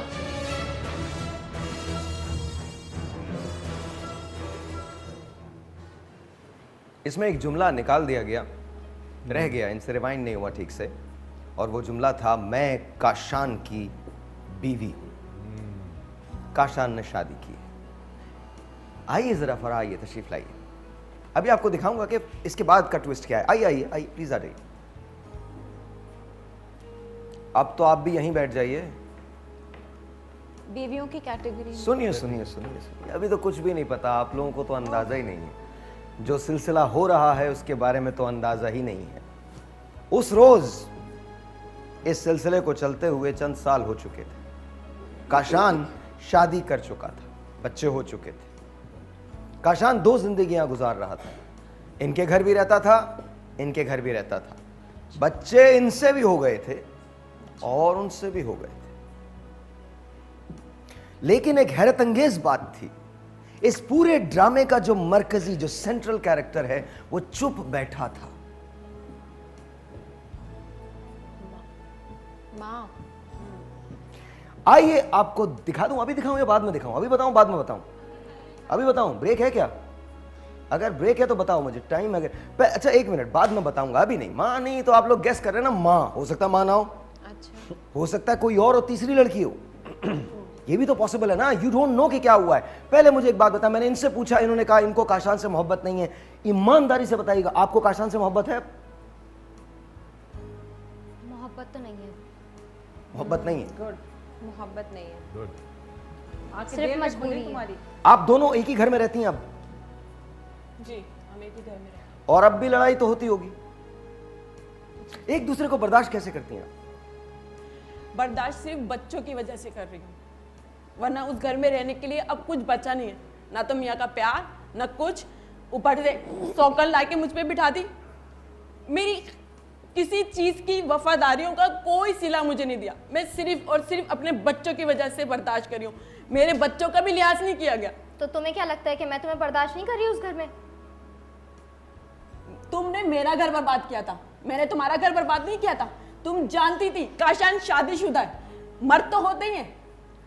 Speaker 1: इसमें एक जुमला निकाल दिया गया, रह गया, इनसे रिवाइंड नहीं हुआ ठीक से। और वो जुमला था, मैं काशान की बीवी हूं। काशान ने शादी की है। आइए जरा फरा, आइए तशरीफ लाइए। अभी आपको दिखाऊंगा कि इसके बाद का ट्विस्ट क्या है। आइए आइए आइए, प्लीज आ जाइए। अब तो आप भी यहीं बैठ जाइए।
Speaker 7: बीवियों की कैटेगरी।
Speaker 1: सुनिए सुनिए सुनिए सुनिए, अभी तो कुछ भी नहीं पता आप लोगों को, तो अंदाजा ही नहीं है। जो सिलसिला हो रहा है उसके बारे में तो अंदाजा ही नहीं है। उस रोज इस सिलसिले को चलते हुए चंद साल हो चुके थे। काशान शादी कर चुका था, बच्चे हो चुके थे। काशान दो जिंदगियां गुजार रहा था। इनके घर भी रहता था, इनके घर भी रहता था। बच्चे इनसे भी हो गए थे और उनसे भी हो गए थे। लेकिन एक हैरत अंगेज बात थी, इस पूरे ड्रामे का जो मरकजी, जो सेंट्रल कैरेक्टर है, वो चुप बैठा था।
Speaker 7: माँ।
Speaker 1: आइए आपको दिखा दूं। अभी दिखाऊं या बाद में दिखाऊं? अभी बताऊं, बाद में बताऊं? अभी बताऊं? ब्रेक है क्या? अगर ब्रेक है तो बताओ मुझे, टाइम अगर अच्छा 1 मिनट बाद में बताऊंगा, अभी नहीं। माँ नहीं तो आप लोग गेस कर रहे हैं ना, माँ हो सकता, माँ ना हो।
Speaker 5: अच्छा
Speaker 2: हो सकता है कोई और तीसरी लड़की हो। ये भी तो पॉसिबल है ना, यू डोंट नो कि क्या हुआ है। पहले मुझे एक बात बता, मैंने इनसे पूछा, इन्होंने कहा इनको काशान से मोहब्बत नहीं है। ईमानदारी से बताइएगा, आपको काशान से मोहब्बत है?
Speaker 9: मोहब्बत तो नहीं है।
Speaker 2: मोहब्बत नहीं है।
Speaker 3: गुड,
Speaker 5: मोहब्बत नहीं है,
Speaker 3: आंखें
Speaker 9: सिर्फ
Speaker 3: देर में
Speaker 9: मजबूरी
Speaker 3: खुली
Speaker 9: है।
Speaker 3: तुम्हारी।
Speaker 2: आप दोनों एक ही घर में रहती हैं अब,
Speaker 5: जी हम एक ही घर में रहते हैं।
Speaker 2: और अब भी लड़ाई तो होती होगी। एक दूसरे को बर्दाश्त कैसे करती हैं?
Speaker 7: बर्दाश्त सिर्फ बच्चों की वजह से कर रही हूँ, वरना उस घर में रहने के लिए अब कुछ बचा नहीं है। ना तो मियाँ का प्यार, ना कुछ, ऊपर से सौकन लाके मुझ पे बिठा दी। मेरी किसी चीज की वफादारियों का कोई सिला मुझे नहीं दिया। मैं सिर्फ और सिर्फ अपने बच्चों की वजह से बर्दाश्त करी हूँ। मेरे बच्चों का भी लिहाज नहीं किया गया।
Speaker 9: तो तुम्हें क्या लगता है कि मैं तुम्हें बर्दाश्त नहीं कर रही उस घर में?
Speaker 7: तुमने मेरा घर बर्बाद किया था, मैंने तुम्हारा घर बर्बाद नहीं किया था। तुम जानती थी काशान शादीशुदा है, मर्द तो होते ही हैं।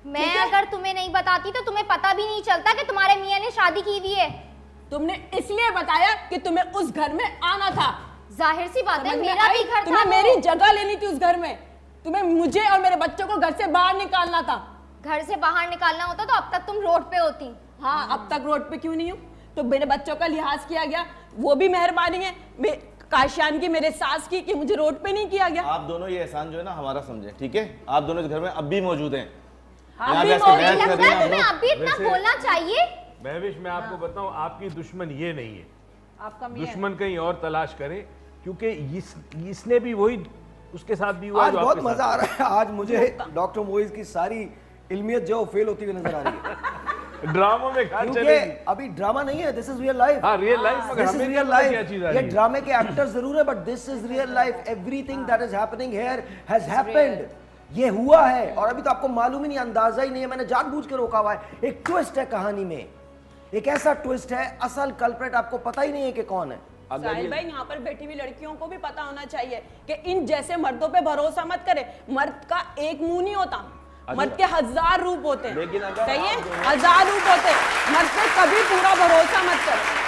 Speaker 9: मैं अगर तुम्हें नहीं बताती तो तुम्हें पता भी नहीं चलता कि तुम्हारे मियाँ ने शादी की हुई है।
Speaker 7: तुमने इसलिए बताया कि तुम्हें उस घर में आना था।
Speaker 9: जाहिर सी बात है,
Speaker 7: समझ में
Speaker 9: मेरा भी
Speaker 7: आई?
Speaker 9: घर था।
Speaker 7: तुम्हें
Speaker 9: वो।
Speaker 7: मेरी जगह लेनी थी उस घर में। तुम्हें मुझे और मेरे बच्चों को घर से बाहर निकालना था।
Speaker 9: घर से बाहर निकालना होता तो अब तक तुम रोड पे होती।
Speaker 7: हाँ, अब तक रोड पे क्यों नहीं हूँ? तो मेरे बच्चों का लिहाज किया गया, वो भी मेहरबानी है काशान की, मेरे सास की, कि मुझे रोड पे नहीं किया गया।
Speaker 4: आप दोनों ये एहसान जो है ना हमारा समझे, ठीक है? आप दोनों इस घर में अब भी मौजूद हैं।
Speaker 7: हाँ,
Speaker 4: यहाँ
Speaker 7: अभी
Speaker 4: बैठ के
Speaker 7: मौजूद
Speaker 4: बहस कर रही हैं आप
Speaker 9: तुम्हें
Speaker 4: लोग।
Speaker 9: अभी इतना बोलना चाहिए।
Speaker 8: महविश, मैं आपको बताऊं, आपकी दुश्मन ये नहीं है,
Speaker 3: आपका मियाँ है।
Speaker 8: दुश्मन कहीं और तलाश करें, क्योंकि इसने भी वही उसके साथ भी हुआ
Speaker 2: आज
Speaker 8: जो
Speaker 2: बहुत
Speaker 8: आपके
Speaker 2: मजा
Speaker 8: साथ।
Speaker 2: आ रहा है। आज मुझे डॉक्टर मोइज की सारी इल्मियत जो फेल होती हुई नजर आ रही है।
Speaker 8: ड्रामा में कहा
Speaker 2: क्योंकि
Speaker 8: चलेगी।
Speaker 2: अभी ड्रामा नहीं है, दिस इज रियल लाइफ।
Speaker 8: हाँ, रियल लाइफ, मगर
Speaker 2: दिस इज
Speaker 8: हमें
Speaker 2: रियल
Speaker 8: क्या पता क्या
Speaker 2: लाइफ।
Speaker 8: चीज आ
Speaker 2: ये
Speaker 8: रही है।
Speaker 2: ड्रामे के एक्टर्स जरूर है, but this is real life. Everything that is happening here has happened. ये हुआ है और अभी तो आपको मालूम ही नहीं, अंदाजा ही नहीं है। मैंने जानबूझ के रोका हुआ है। एक ट्विस्ट है कहानी में, एक ऐसा ट्विस्ट है, असल कल्प्रेट आपको पता ही नहीं है कि कौन है।
Speaker 7: साहिल भाई, यहाँ पर बैठी हुई लड़कियों को भी पता होना चाहिए कि इन जैसे मर्दों पे भरोसा मत करे। मर्द का एक मुंह नहीं होता, मर्द के 1000 रूप होते हैं।
Speaker 10: लेकिन अगर
Speaker 7: सही है, 1000 रूप होते हैं। मर्द पे कभी पूरा भरोसा मत करो।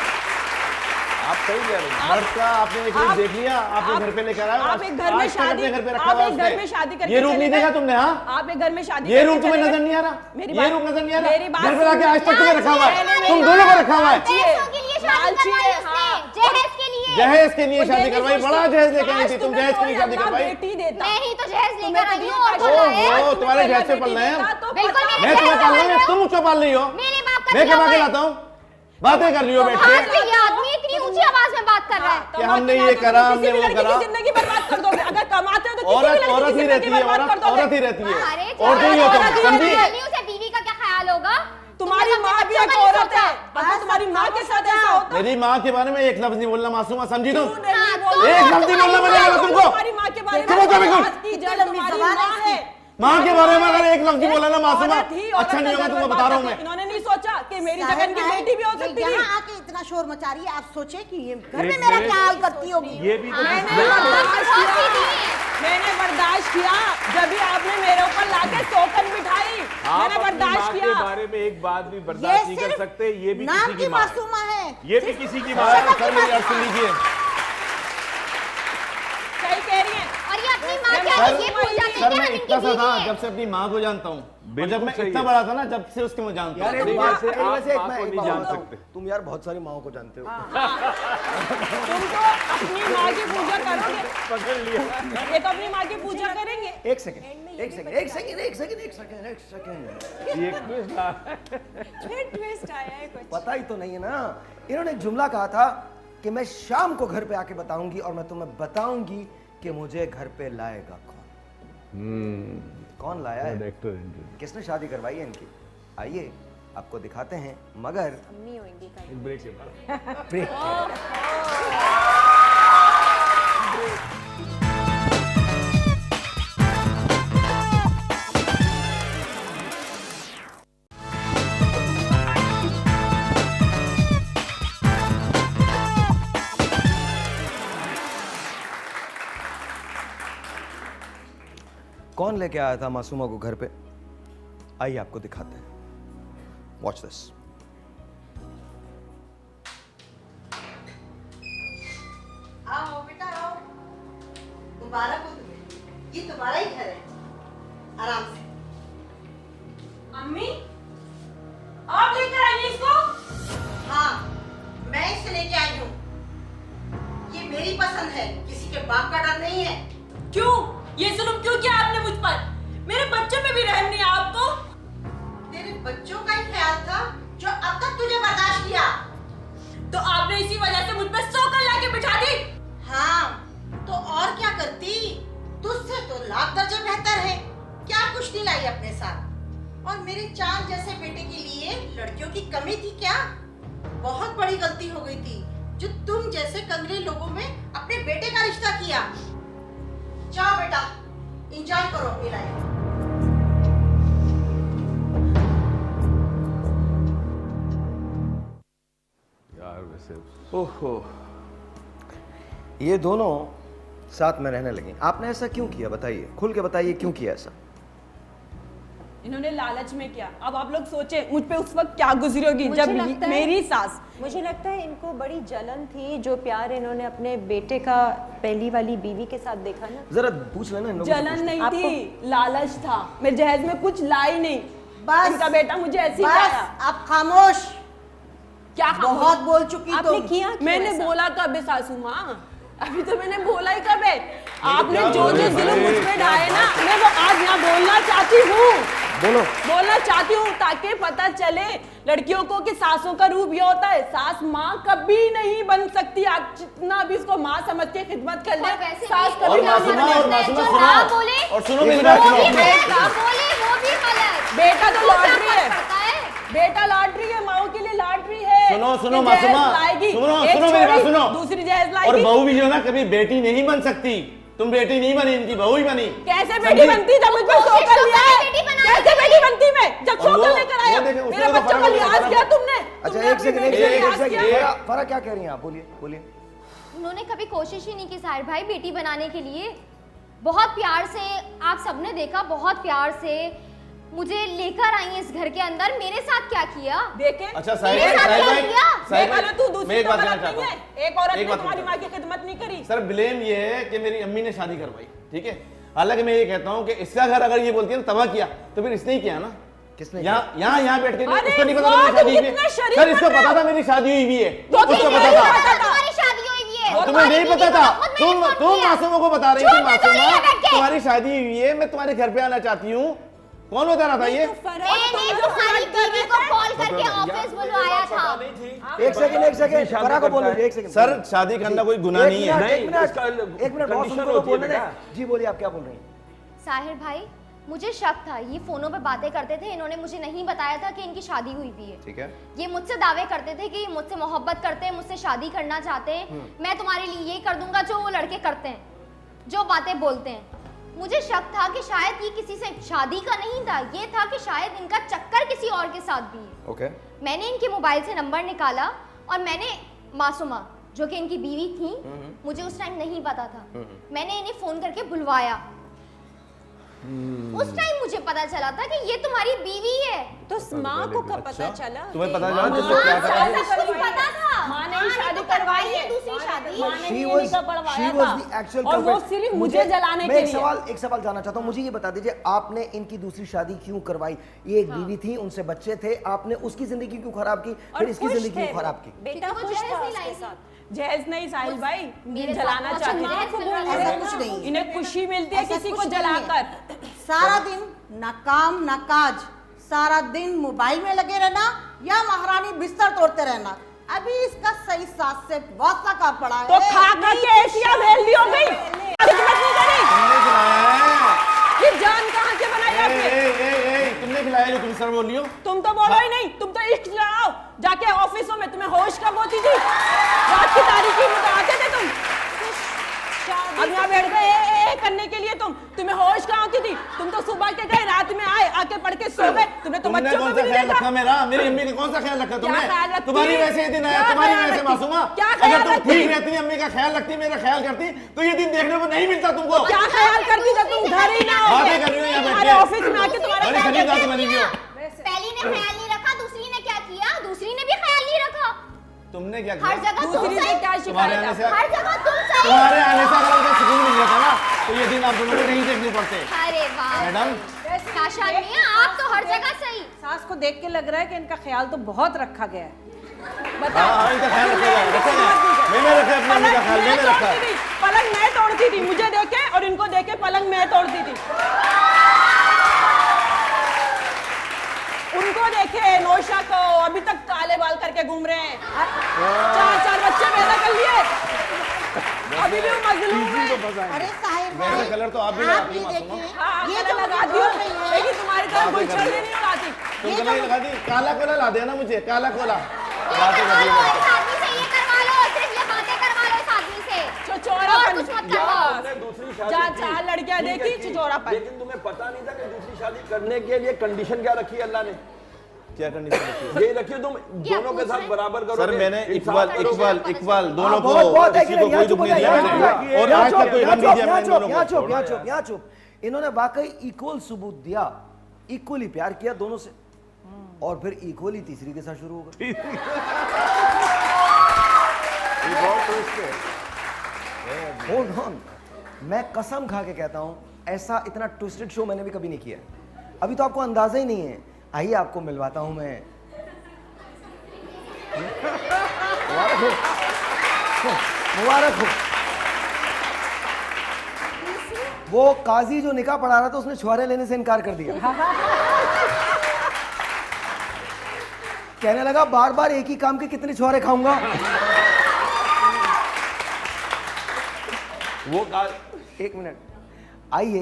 Speaker 10: आप सही कह रहे हैं।
Speaker 4: मर्द का आपने एक रूप देख लिया, आपने घर पे लेकर आए।
Speaker 7: आप एक घर में शादी,
Speaker 4: घर पे रखा
Speaker 7: आप
Speaker 4: हुआ
Speaker 7: एक घर
Speaker 4: उसने।
Speaker 7: में शादी करके
Speaker 4: ये रूप
Speaker 7: चले
Speaker 4: नहीं
Speaker 7: गए।
Speaker 4: देखा तुमने? हाँ,
Speaker 7: आप एक घर में शादी
Speaker 4: ये
Speaker 7: करके
Speaker 4: रूप तुम्हें
Speaker 7: चले
Speaker 4: नजर
Speaker 7: गए।
Speaker 4: नहीं आ रहा?
Speaker 7: मेरी
Speaker 4: ये
Speaker 7: बात-
Speaker 4: रूप नजर नहीं आ रहा?
Speaker 7: मेरी बात
Speaker 4: घर पे लाके आज तक
Speaker 7: सुनो।
Speaker 4: तुम्हें रखा हुआ है,
Speaker 7: पहले
Speaker 4: तुम
Speaker 7: मेरी
Speaker 4: दोनों को
Speaker 7: बात
Speaker 4: रखा हुआ है।
Speaker 9: पैसों के लिए शादी
Speaker 7: लालची
Speaker 9: करवाई
Speaker 7: है,
Speaker 9: उसने,
Speaker 7: हाँ।
Speaker 9: जहेज के लिए।
Speaker 4: जहेज के लिए
Speaker 7: वो
Speaker 4: शादी
Speaker 7: देवी
Speaker 4: करवाई,
Speaker 7: सोचती-
Speaker 4: बड़ा जहेज लेके आई
Speaker 7: काश
Speaker 4: थी तुम।
Speaker 7: तुम्हें
Speaker 4: जहेज के लिए
Speaker 7: कोई
Speaker 4: शादी
Speaker 7: अल्लाह
Speaker 4: करवाई।
Speaker 7: बेटी देता।
Speaker 9: मैं ही तो जहेज
Speaker 7: तुम्हें
Speaker 9: लेकर
Speaker 7: तो
Speaker 9: आई
Speaker 7: दिया
Speaker 9: हूँ और
Speaker 7: काश
Speaker 9: बोला
Speaker 7: तुम्हें
Speaker 9: है।
Speaker 4: ओ, तुम्हारे
Speaker 7: कोई
Speaker 4: जहेज से
Speaker 7: बेटी
Speaker 4: पल रहे हैं
Speaker 7: देता
Speaker 4: हम।
Speaker 7: तो
Speaker 9: बिल्कुल
Speaker 7: पता-
Speaker 9: मेरे
Speaker 4: मैं तुम्हें
Speaker 9: जहेज
Speaker 4: पाल रही
Speaker 9: वाले
Speaker 4: हूँ, तुम मुझको पाल रही हो।
Speaker 9: मेरे बाप का
Speaker 4: मैं
Speaker 9: दिया
Speaker 4: कमा के
Speaker 9: हुआ है।
Speaker 4: लाता हूँ, बातें कर रही हो बैठ
Speaker 9: बाहर
Speaker 4: के
Speaker 9: से ये आदमी इतनी ऊंची आवाज में बात कर रहा है।
Speaker 4: कि हमने ये करा, हमने वो करा।
Speaker 7: जिंदगी बर्बाद कर दोगे अगर कमाते हो तो किसी भी
Speaker 4: औरत
Speaker 7: लड़की की
Speaker 4: औरत ही
Speaker 7: जिंदगी
Speaker 4: रहती है,
Speaker 7: बर्बाद कर
Speaker 4: औरत
Speaker 7: दोगे।
Speaker 4: औरत ही रहती है।
Speaker 9: अरे
Speaker 4: और नहीं हो तुम,
Speaker 7: औरत ही
Speaker 4: समझी?
Speaker 7: रहती
Speaker 9: उसे बीवी का क्या ख्याल होगा?
Speaker 7: तुम्हारी
Speaker 9: तुमने
Speaker 7: माँ
Speaker 9: अपने
Speaker 7: भी
Speaker 9: बच्चों
Speaker 7: एक
Speaker 9: का नहीं
Speaker 7: औरत है,
Speaker 9: सोचा।
Speaker 7: पता तुम्हारी माँ के साथ ऐसा होता।
Speaker 4: मेरी माँ के बारे में एक लफ्ज नहीं बोलना मासूमा, समझी तुम?
Speaker 7: तू नहीं
Speaker 9: हाँ,
Speaker 7: बोल-
Speaker 9: तो
Speaker 4: एक लफ्ज नहीं बोलना मैंने आया तुमको।
Speaker 7: तुम्हारी माँ के बारे में
Speaker 4: चुप हो जाओ बिल्कुल।
Speaker 7: बात की जाए, तुम्हारी माँ है।
Speaker 4: माँ के बारे में अगर एक लफ्ज भी बोला ना मासूमा,
Speaker 7: औरत ही औरत
Speaker 4: अच्छा नहीं
Speaker 7: का
Speaker 4: होगा,
Speaker 7: घर
Speaker 4: तुमको
Speaker 7: बर्बाद
Speaker 4: बता रहा हूँ
Speaker 7: करती।
Speaker 4: मैं।
Speaker 7: इन्होंने नहीं सोचा कि मेरी जगह इनकी बेटी भी हो सकती थी।
Speaker 6: यहाँ आके इतना शोर मचा रही है, आप सोचे कि ये घर में
Speaker 8: एक
Speaker 6: मेरा
Speaker 8: मिनट।
Speaker 6: क्या हाल करती होगी।
Speaker 8: ये भी तो
Speaker 7: मैंने बर्दाश्त किया, मैंने बर्दाश्त किया जब भी आपने मेरे ऊपर लाके सोकन बिठाई।
Speaker 8: आप
Speaker 7: मैंने
Speaker 8: अपनी
Speaker 7: बर्दाश्त
Speaker 8: माँ के
Speaker 7: किया।
Speaker 8: बारे में एक बात भी
Speaker 6: ये
Speaker 8: बर्दाश्त नहीं कर
Speaker 6: सिर्फ
Speaker 8: सकते, ये भी
Speaker 6: नाम
Speaker 8: किसी
Speaker 6: की
Speaker 8: की माँ है।
Speaker 6: मासूमा है।
Speaker 8: ये भी किसी की माँ है।
Speaker 4: सर मेरी अर्ज सुन लीजिए।
Speaker 7: सही कह रही हैं।
Speaker 9: और ये अपनी माँ के
Speaker 7: सर,
Speaker 9: आगे ये भूल जाते हैं
Speaker 4: सर
Speaker 9: कि
Speaker 4: मैं
Speaker 9: हम
Speaker 4: इतना
Speaker 9: इनकी
Speaker 4: सा था
Speaker 9: बीवी हैं।
Speaker 4: जब से अपनी माँ को जानता हूँ, और
Speaker 8: बिल्कुल
Speaker 4: जब मैं
Speaker 8: सही
Speaker 4: इतना
Speaker 8: है।
Speaker 4: बड़ा था ना, जब से उसके मैं जानता
Speaker 2: यार
Speaker 4: हूँ।
Speaker 2: एक
Speaker 8: नहीं,
Speaker 2: बात,
Speaker 8: वैसे
Speaker 2: एक
Speaker 8: आप
Speaker 2: वैसे एक
Speaker 8: माँ
Speaker 2: मैं
Speaker 8: को
Speaker 2: एक
Speaker 8: नहीं
Speaker 2: बात
Speaker 8: जान
Speaker 2: बताऊं।
Speaker 8: सकते।
Speaker 2: तुम यार बहुत सारी माओ को जानते हो।
Speaker 7: तुम तो अपनी माँ की पूजा करोगे,
Speaker 8: पकड़ लिया।
Speaker 7: ये तो अपनी माँ की पूजा करेंगे।
Speaker 2: एक सेकंड, एक सेकंड, एक सेकंड, एक सेकंड, एक सेकंड, एक सेकंड।
Speaker 8: ये twist आ-
Speaker 7: फिर ट्विस्ट आया है कुछ।
Speaker 2: पता ही तो नहीं है ना। इन्होंने एक जुमला कहा था कि मैं शाम को घर पे आके बताऊंगी और मैं तुम्हें बताऊंगी कि मुझे घर पे लाएगा कौन। कौन लाया है,
Speaker 8: डायरेक्टर इंटरव्यू।
Speaker 2: किसने शादी करवाई है इनकी। आइए आपको दिखाते हैं, मगर
Speaker 5: अम्मी होंगी कहीं।
Speaker 8: एक ब्रेक के बाद।
Speaker 2: ब्रेक। कौन लेके आया था मासूमा को घर पे, आइए आपको दिखाते हैं। Watch this.
Speaker 6: आओ बेटा आओ, मुबारक हो तुम्हें, ये तुम्हारा ही घर है। उसके बाप का डर नहीं है।
Speaker 11: क्यों? ये जुल्म क्यों किया आपने मुझ पर? मेरे बच्चों पे भी रहम नहीं है आपको?
Speaker 6: तेरे बच्चों का ही ख्याल था जो अब तक तुझे बर्दाश्त किया।
Speaker 11: तो आपने इसी वजह से मुझ पे सोकर लाके बिठा दी।
Speaker 6: हाँ, तो और क्या करती? तुझसे तो लाख दर्जे बेहतर है। क्या कुछ नहीं लाई अपने साथ। और मेरे चांद जैसे बेटे के लिए लड़कियों की कमी थी क्या? बहुत बड़ी गलती हो गई थी जो तुम जैसे कंगरे लोगों में अपने बेटे का रिश्ता किया। जाओ बेटा, एंजॉय करो अपनी लाइफ।
Speaker 8: यार वैसे
Speaker 2: ओहो, ये दोनों साथ में रहने लगे। आपने ऐसा क्यों किया? बताइए, खुल के बताइए क्यों किया ऐसा।
Speaker 7: इन्होंने लालच में किया। अब आप लोग सोचे मुझ पे उस वक्त क्या गुजरी होगी जब मेरी सास।
Speaker 12: मुझे लगता है इनको बड़ी जलन थी जो प्यार इन्होंने अपने बेटे का पहली वाली बीवी के साथ देखा ना।
Speaker 2: जरा पूछ लेना इन लोगों से।
Speaker 7: जलन नहीं थी, लालच था। मैं जहेज में कुछ लाई नहीं।
Speaker 6: बस
Speaker 7: इनका बेटा मुझे ऐसे ही
Speaker 6: बस,
Speaker 7: लाया।
Speaker 6: अब खामोश।
Speaker 7: क्या खामोश?
Speaker 6: बहुत बोल चुकी
Speaker 12: आपने
Speaker 6: तुम।
Speaker 12: किया क्यों
Speaker 7: मैंने
Speaker 12: ऐसा?
Speaker 7: बोला कब है सासू माँ? अभी तो मैंने बोला ही कब है? आपने जो जो जुल्म मुझ पे ढाए ना, मैं वो आज यहाँ बोलना चाहती हूँ। बोलना चाहती हूँ ताकि पता चले लड़कियों को कि सासों का रूप ये होता है। सास माँ कभी नहीं बन सकती। आप जितना भी इसको माँ समझ के खिदमत कर ले, सास कभी नहीं बन
Speaker 4: और सुनो मेरी बात सुनो।
Speaker 7: बेटा तो लॉटरी है, बेटा लॉटरी है, माओ के लिए लॉटरी है।
Speaker 4: सुनो मासूमा, सुनो मेरी बात सुनो।
Speaker 7: दूसरी जहेज
Speaker 4: और
Speaker 7: लाएगी।
Speaker 4: बहू भी जो है ना कभी बेटी नहीं बन सकती। तुम बेटी नहीं बनी, इनकी बहू ही बनी।
Speaker 7: कैसे बेटी बनती जब मुझे सोकर लिया है? कैसे बेटी बनती मैं जब सोकर लेकर आया? मेरे बच्चों का लिहाज किया तुमने?
Speaker 2: अच्छा एक सेकंड, फरा क्या कह रही हैं आप? बोलिए।
Speaker 9: उन्होंने कभी कोशिश ही नहीं की साहिर भाई बेटी बनाने के लिए। बहुत प्यार से, आप सबने देखा, बहुत प्यार से मुझे लेकर आई इस घर के अंदर। मेरे साथ क्या किया
Speaker 7: देखे?
Speaker 4: अच्छा साहिब भाई,
Speaker 7: तू दूसरी
Speaker 4: मैं एक बात
Speaker 7: तो
Speaker 4: कहना
Speaker 7: गलत
Speaker 4: चाहता
Speaker 7: नहीं
Speaker 4: हूँ।
Speaker 7: है। एक औरत ने तुम्हारी माँ की खिदमत नहीं करी।
Speaker 4: सर ब्लेम ये है कि मेरी अम्मी ने शादी करवाई, ठीक है। हालांकि मैं ये कहता हूँ कि इसका घर अगर ये बोलती है ना तबाह किया, तो फिर इसने ही किया ना।
Speaker 2: किसने?
Speaker 4: यहाँ बैठ के
Speaker 7: अरे
Speaker 4: उसको नहीं पता मेरी शादी हुई है। सर इसको पता था मेरी शादी हुई है, उसको पता था।
Speaker 9: तुम्हारी शादी हुई है।
Speaker 4: तुम्हें नहीं पता था। तुम मासूमों को बता रही थी मासूमा तुम्हारी शादी हुई है, मैं तुम्हारे घर पे आना चाहती हूँ। कौन बता रहा था ये?
Speaker 9: मैंने तुम्हारी बीवी को कॉल करके ऑफिस बुलवाया था।
Speaker 2: एक सेकंड, फरा को बोलो। एक सेकंड
Speaker 4: सर शादी करना कोई गुनाह नहीं है।
Speaker 2: एक मिनट बॉस उनको तो बोलने दें। जी बोलिए, आप क्या बोल रही हैं?
Speaker 9: साहिर भाई, मुझे शक था, ये फोनों पे बातें करते थे। इन्होंने मुझे नहीं बताया था कि इनकी शादी हुई भी है।
Speaker 2: ठीक है।
Speaker 9: ये मुझसे दावे करते थे कि मुझसे मोहब्बत करते हैं, मुझसे शादी करना चाहते हैं। मैं तुम्हारे लिए ये कर दूंगा जो वो लड़के करते हैं, जो बातें बोलते हैं। मुझे शक था कि शायद ये किसी से शादी का नहीं था, ये था कि शायद इनका चक्कर किसी और के साथ भी है।
Speaker 2: ओके।
Speaker 9: मैंने इनके मोबाइल से नंबर निकाला और मैंने मासूमा जो कि इनकी बीवी थी, मुझे उस टाइम नहीं पता था, मैंने इन्हें फोन करके बुलवाया। उस टाइम मुझे पता चला था कि ये तुम्हारी बीवी है।
Speaker 12: तो माँ को कब पता चला?
Speaker 4: तुम्हें पता चला जिसको क्या
Speaker 9: पता था।
Speaker 7: माँ ने शादी करवाई है,
Speaker 9: दूसरी शादी।
Speaker 7: और वो सिर्फ मुझे जलाने के लिए।
Speaker 2: एक सवाल जानना चाहता हूँ, मुझे ये बता दीजिए, आपने इनकी दूसरी शादी क्यों करवाई? ये एक बीवी थी, उनसे बच्चे थे, आपने उसकी जिंदगी क्यों खराब की, फिर इसकी जिंदगी क्यों खराब की?
Speaker 12: बेटा खुश था उसके साथ।
Speaker 7: जहेज नहीं साहिल भाई, मुझे जलाना चाहती
Speaker 6: ऐसा
Speaker 7: है।
Speaker 6: कुछ नहीं।
Speaker 7: इन्हें खुशी मिलती है
Speaker 6: ऐसा
Speaker 7: किसी
Speaker 6: कुछ
Speaker 7: को
Speaker 6: नहीं
Speaker 7: जलाकर।
Speaker 6: सारा दिन ना काम ना काज, सारा दिन मोबाइल में लगे रहना या महारानी बिस्तर तोड़ते रहना। अभी इसका सही सास से वास्ता का पड़ा है।
Speaker 7: तो खा खा के ऐसिया वेल्दी हो गई। खिदमत नहीं करी। ये जान कहाँ से बनाई आपने?
Speaker 4: तुमने खिलाया जो तुम सर बोल रही हो?
Speaker 7: तुम तो बोलो ही नहीं, तुम तो इश्क लगाओ। जाके ऑफिसों में तुम्हें होश कब होती थी? रात की तारीखी में तो आते थे तुम। अब यहाँ बैठ गए करने के लिए तुम्हें होश कहाँ की थी? तुम तो सुबह के गए, रात में आए, आके पढ़ के सो गए। तुमने तो बच्चों को भी नहीं
Speaker 4: ख्याल
Speaker 7: देखा।
Speaker 4: रखा मेरा, मेरी अम्मी का कौन सा ख्याल रखा तुमने?
Speaker 7: ख्याल रखती?
Speaker 4: तुम्हारी वैसे दिन आया, तुम्हारी वजह से मासूमा। अगर तुम ठीक रहती, अम्मी का ख्याल रखती, मेरा ख्याल करती, तो ये दिन देखने को नहीं मिलता तुमको।
Speaker 7: क्या ख्याल करती जब तुम घर ही ना हो?
Speaker 4: बातें कर रही हो यहाँ बैठ के।
Speaker 7: अरे ऑफिस में आके तुम्हारा
Speaker 4: बड़ी खरीद जाती बनी हुई हो।
Speaker 9: पहली ने ख्याल नहीं रखा, दूसरी ने क्या किया? दूसरी ने भी ख्याल नहीं रखा।
Speaker 4: तुमने क्या
Speaker 9: हर
Speaker 4: किया?
Speaker 9: जगह
Speaker 7: दूसरी से क्या
Speaker 4: तुम्हारे आने
Speaker 7: शिकायत?
Speaker 4: से
Speaker 9: हर जगह तुम सही।
Speaker 4: तुम्हारे आने से अगर मुझे सुकून मिल जाता ना, तो ये दिन आप दोनों को नहीं देखने पड़ते।
Speaker 9: अरे वाह
Speaker 4: मैडम,
Speaker 9: काशान मियां, आप तो हर जगह सही।
Speaker 3: सास को देख के लग रहा है कि इनका ख्याल तो बहुत रखा गया है।
Speaker 4: हाँ इनका ख्याल रखा गया। मैंने रखा अपने अम्मी का ख्याल, मैंने रखा।
Speaker 7: पलंग मैं तोड़ती थी, मुझे देखे और इनको देखे पलंग मैं तोड़ती थी। उनको देखे नौशा को अभी तक काले बाल करके घूम रहे हैं, 4 बच्चे पैदा कर लिए, अभी भी मजलूम है।
Speaker 6: अरे साहिर भाई,
Speaker 4: वैसे कलर तो आप भी
Speaker 6: आप
Speaker 4: लगाती
Speaker 6: ये
Speaker 4: हो
Speaker 6: देखिए,
Speaker 7: हाँ,
Speaker 6: ये
Speaker 7: कलर
Speaker 6: जो
Speaker 7: लगाती
Speaker 6: बोल
Speaker 7: हूँ,
Speaker 6: रही है,
Speaker 7: लेकिन तुम्हारी तरह गुलछर्रे नहीं उड़ाती।
Speaker 4: तुम कलर लगा दी, काला कोला ला देना मुझे, काला कोला। बातें
Speaker 9: करवा
Speaker 4: कर
Speaker 9: लो
Speaker 4: रही
Speaker 9: इस आदमी से, ये करवा लो, सिर्फ ये बातें करवा लो इस आदमी से, और कुछ मत करवाओ।
Speaker 10: आपने दूसरी शादी
Speaker 7: जहाँ
Speaker 10: की,
Speaker 7: 4 लड़कियाँ
Speaker 10: ठीक है
Speaker 7: देखी,
Speaker 10: की,
Speaker 7: छिछोरापन।
Speaker 10: लेकिन तुम्हें पता नहीं था कि दूसरी शादी करने के लिए कंडीशन क्या रखी है अल्लाह ने?
Speaker 4: क्या कंडीशन रखी है?
Speaker 10: ये रखिए तुम दोनों के साथ बराबर करो।
Speaker 4: सर मैंने इकबाल दोनों को,
Speaker 2: बहुत
Speaker 4: किसी को कोई दुख नहीं दिया मैंने, और आज तक कोई गम नहीं दिया मैंने इन दोनों को।
Speaker 2: यहाँ चुप। इन्होंने वाकई इक्वल सबूत दिया, इक्वली प्यार किया दोनों से, और फिर इक्वली तीसरी के साथ शुरू होगा। होल्ड ऑन, मैं कसम खा के कहता हूं ऐसा इतना ट्विस्टेड शो मैंने भी कभी नहीं किया। अभी तो आपको अंदाजा ही नहीं है, आइए आपको मिलवाता हूं मैं। मुबारक हो। वो काजी जो निकाह पढ़ा रहा था उसने छुआरे लेने से इनकार कर दिया। कहने लगा बार बार एक ही काम के कितने छुआरे खाऊंगा।
Speaker 10: वो
Speaker 2: एक मिनट, आइए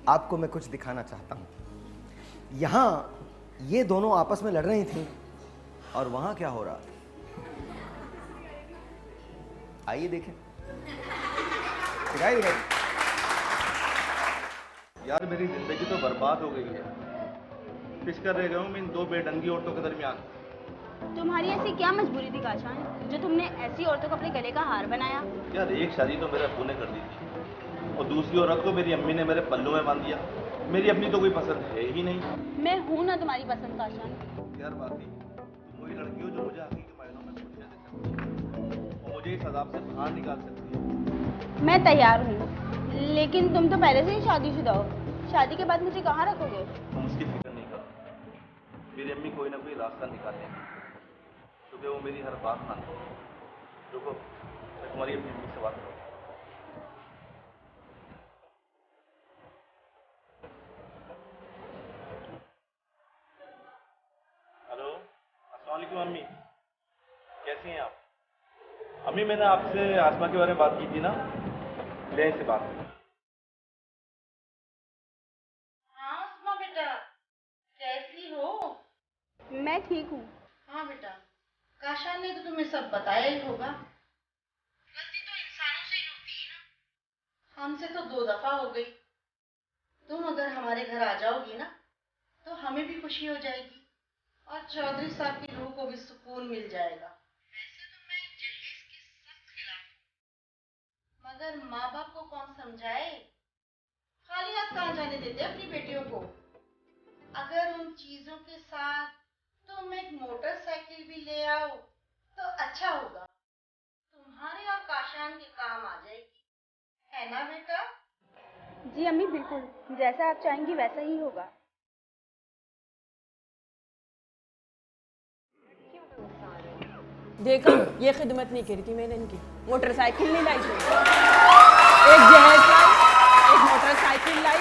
Speaker 2: आपको मैं कुछ दिखाना चाहता हूं। यहां ये दोनों आपस में लड़ रही थी और वहां क्या हो रहा था, आइए देखें। दिखाई
Speaker 4: यार मेरी जिंदगी तो बर्बाद हो गई है, पिस कर रह गया हूँ मैं इन 2 बेढंगी औरतों के दरमियान।
Speaker 13: तुम्हारी ऐसी क्या मजबूरी थी काशान जो तुमने ऐसी औरतों को अपने गले का हार बनाया?
Speaker 4: यार एक शादी तो मेरे अब्बू ने कर दी थी, और दूसरी औरत को मेरी अम्मी ने मेरे पल्लू में बांध दिया। मेरी अपनी तो कोई पसंद है ही नहीं।
Speaker 13: मैं हूं ना तुम्हारी पसंद काशान।
Speaker 4: यार बाकी तुम वही लड़की हो जो मुझे हकीकी मायनों में खुशियां दे सकती है और मुझे इस अज़ाब से बाहर निकाल सकती है।
Speaker 13: मैं तैयार हूँ, लेकिन तुम तो पहले से ही शादीशुदा हो, शादी के बाद मुझे कहाँ रखोगे?
Speaker 4: तुम उसकी फिक्र नहीं करो, मेरी अम्मी कोई ना कोई रास्ता निकालेंगी, क्योंकि वो मेरी हर बात मानती है। रुको, मैं तुम्हारी अपनी अम्मी से बात करूँ। हेलो, अस्सलाम वालेकुम अम्मी, कैसी हैं आप? अम्मी मैंने आपसे आसमा के बारे में बात की थी ना, ले से बात।
Speaker 6: हाँ आसमा बेटा, कैसी हो?
Speaker 13: मैं ठीक हूँ।
Speaker 6: हाँ बेटा, काशान ने तो तुम्हें सब बताया ही होगा। गलती तो इंसानों से ही होती है ना, हमसे तो 2 दफा हो गई। तुम अगर हमारे घर आ जाओगी ना तो हमें भी खुशी हो जाएगी और चौधरी साहब की रूह को भी सुकून मिल जाएगा। वैसे तो मैं जहेज के सख्त खिलाफ हूँ, मगर माँ बाप को कौन समझाए, खाली हाथ कहाँ जाने देते अपनी बेटियों को। अगर उन चीजों के साथ तुम एक मोटरसाइकिल भी ले आओ तो अच्छा होगा, तुम्हारे और काशान के काम आ जाएगी, है ना बेटा?
Speaker 13: जी अम्मी बिल्कुल, जैसा आप चाहेंगी वैसा ही होगा।
Speaker 7: देखा, ये खिदमत नहीं करी थी मैंने इनकी, मोटरसाइकिल नहीं लाई थी, एक जहेज लाई, एक मोटरसाइकिल लाई,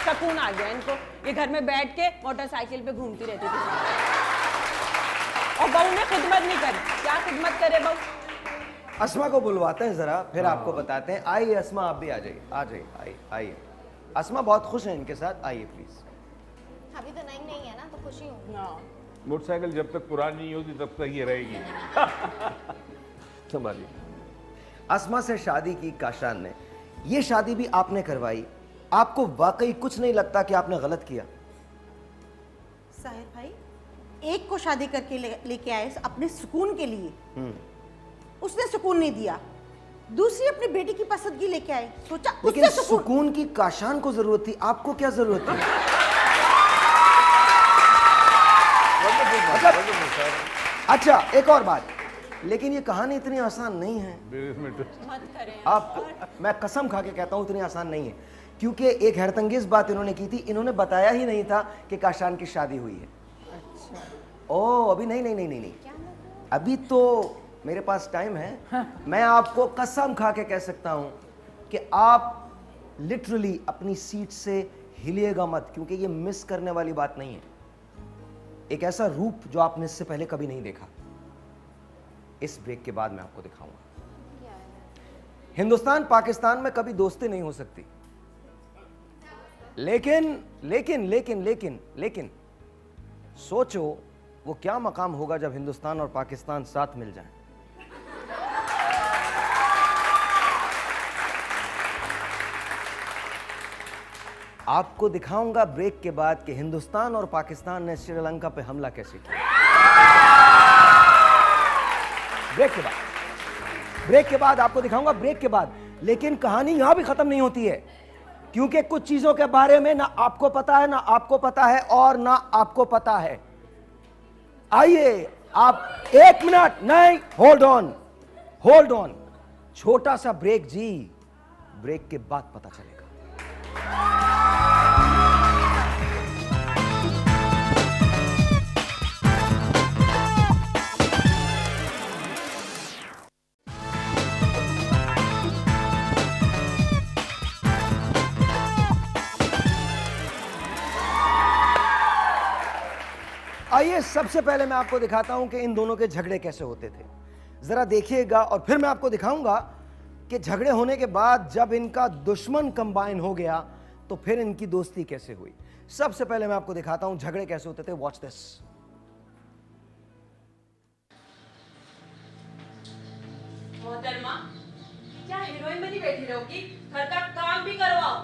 Speaker 7: सुकून आ गया इनको। ये घर में बैठ के मोटरसाइकिल पे घूमती रहती थी और बहू ने खिदमत नहीं करी। क्या खिदमत करे बहू?
Speaker 2: अस्मा को बुलवाते हैं जरा, फिर आपको बताते हैं। आइए अस्मा, आप भी आ जाइए, आ जाइए, आइए आइए। अस्मा बहुत खुश है इनके साथ, आइए प्लीज।
Speaker 9: अभी तो नहीं है ना, तो खुशी हूँ।
Speaker 8: मोटरसाइकिल जब तक पुरानी नहीं होती तब तक ये रहेगी।
Speaker 10: तुम्हारी
Speaker 2: अस्मा से शादी की काशान ने, ये शादी भी आपने करवाई, आपको वाकई कुछ नहीं लगता कि आपने गलत किया?
Speaker 6: साहिर भाई, एक को शादी करके लेके आए अपने सुकून के लिए, उसने सुकून नहीं दिया। दूसरी अपनी बेटी की पसंदगी लेके आए, सोचा
Speaker 2: लेकिन सुकून की काशान को जरूरत थी, आपको क्या जरूरत थी? अच्छा एक और बात, लेकिन ये कहानी इतनी आसान नहीं है।
Speaker 7: मत करें
Speaker 2: आपको मैं कसम खा के कहता हूं इतनी आसान नहीं है, क्योंकि एक हैरतंगेज बात इन्होंने की थी, इन्होंने बताया ही नहीं था कि काशान की शादी हुई है।
Speaker 3: अच्छा।
Speaker 2: ओ अभी नहीं नहीं नहीं नहीं नहीं, अभी तो मेरे पास टाइम है। मैं आपको कसम खा के कह सकता हूं
Speaker 1: कि आप लिटरली अपनी सीट से हिलिएगा मत, क्योंकि ये मिस करने वाली बात नहीं है। एक ऐसा रूप जो आपने इससे पहले कभी नहीं देखा, इस ब्रेक के बाद मैं आपको दिखाऊंगा। हिंदुस्तान पाकिस्तान में कभी दोस्ती नहीं हो सकती, लेकिन लेकिन लेकिन लेकिन लेकिन सोचो वो क्या मकाम होगा जब हिंदुस्तान और पाकिस्तान साथ मिल जाएं। आपको दिखाऊंगा ब्रेक के बाद कि हिंदुस्तान और पाकिस्तान ने श्रीलंका पे हमला कैसे किया। ब्रेक के बाद आपको दिखाऊंगा, ब्रेक के बाद। लेकिन कहानी यहां भी खत्म नहीं होती है, क्योंकि कुछ चीजों के बारे में ना आपको पता है, ना आपको पता है और ना आपको पता है। आइए आप 1 मिनट नहीं, होल्ड ऑन, छोटा सा ब्रेक जी, ब्रेक के बाद पता चलेगा। आइए सबसे पहले मैं आपको दिखाता हूं कि इन दोनों के झगड़े कैसे होते थे। जरा देखिएगा और फिर मैं आपको दिखाऊंगा कि झगड़े होने के बाद जब इनका दुश्मन कंबाइन हो गया तो फिर इनकी दोस्ती कैसे हुई। सबसे पहले मैं आपको दिखाता हूं झगड़े कैसे होते थे। Watch this.
Speaker 11: मोहतरमा, क्या हीरोइन बनी बैठी रहोगी? घर का काम भी करवाओ।